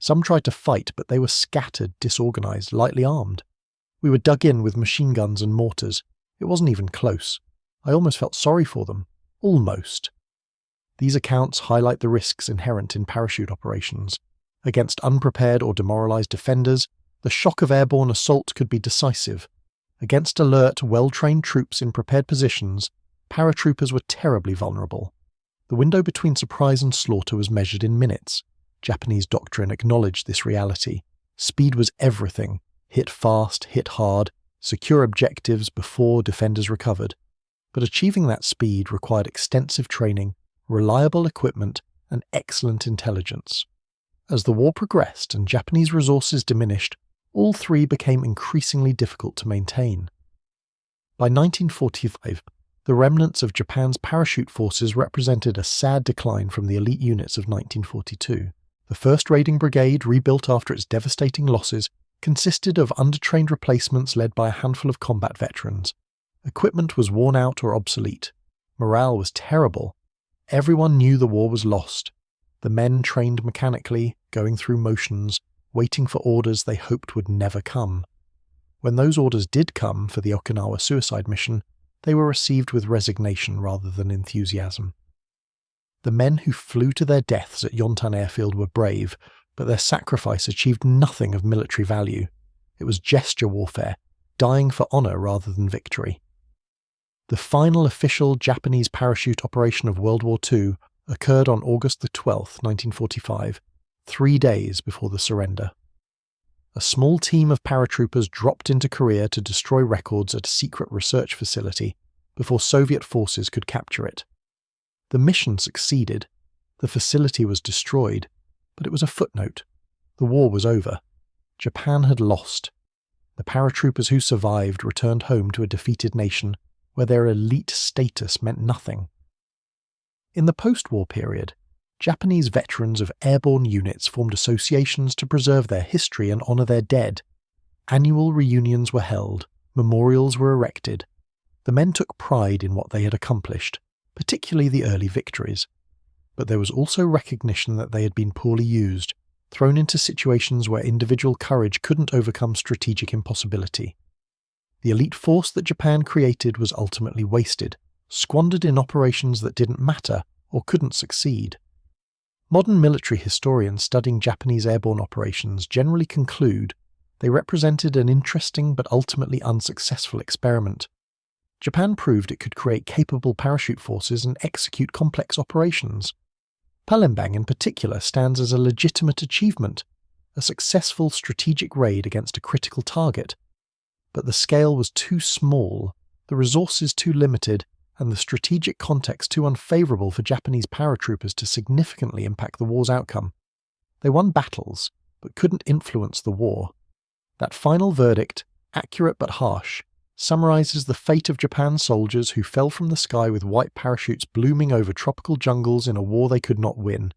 Some tried to fight, but they were scattered, disorganized, lightly armed. We were dug in with machine guns and mortars. It wasn't even close. I almost felt sorry for them. Almost. These accounts highlight the risks inherent in parachute operations. Against unprepared or demoralized defenders, the shock of airborne assault could be decisive. Against alert, well-trained troops in prepared positions, paratroopers were terribly vulnerable. The window between surprise and slaughter was measured in minutes. Japanese doctrine acknowledged this reality. Speed was everything. Hit fast, hit hard, secure objectives before defenders recovered. But achieving that speed required extensive training, reliable equipment, and excellent intelligence. As the war progressed and Japanese resources diminished, all three became increasingly difficult to maintain. By 1945, the remnants of Japan's parachute forces represented a sad decline from the elite units of 1942. The 1st Raiding Brigade, rebuilt after its devastating losses, consisted of undertrained replacements led by a handful of combat veterans. Equipment was worn out or obsolete. Morale was terrible. Everyone knew the war was lost. The men trained mechanically, going through motions, waiting for orders they hoped would never come. When those orders did come for the Okinawa suicide mission, they were received with resignation rather than enthusiasm. The men who flew to their deaths at Yontan airfield were brave, but their sacrifice achieved nothing of military value. It was gesture warfare, dying for honor rather than victory. The final official Japanese parachute operation of World War II occurred on August 12, 1945, 3 days before the surrender. A small team of paratroopers dropped into Korea to destroy records at a secret research facility before Soviet forces could capture it. The mission succeeded. The facility was destroyed, but it was a footnote. The war was over. Japan had lost. The paratroopers who survived returned home to a defeated nation where their elite status meant nothing. In the post-war period, Japanese veterans of airborne units formed associations to preserve their history and honor their dead. Annual reunions were held, memorials were erected. The men took pride in what they had accomplished, particularly the early victories. But there was also recognition that they had been poorly used, thrown into situations where individual courage couldn't overcome strategic impossibility. The elite force that Japan created was ultimately wasted, squandered in operations that didn't matter or couldn't succeed. Modern military historians studying Japanese airborne operations generally conclude they represented an interesting but ultimately unsuccessful experiment. Japan proved it could create capable parachute forces and execute complex operations. Palembang in particular stands as a legitimate achievement, a successful strategic raid against a critical target. But the scale was too small, the resources too limited, and the strategic context too unfavourable for Japanese paratroopers to significantly impact the war's outcome. They won battles, but couldn't influence the war. That final verdict, accurate but harsh, summarises the fate of Japan's soldiers who fell from the sky with white parachutes blooming over tropical jungles in a war they could not win.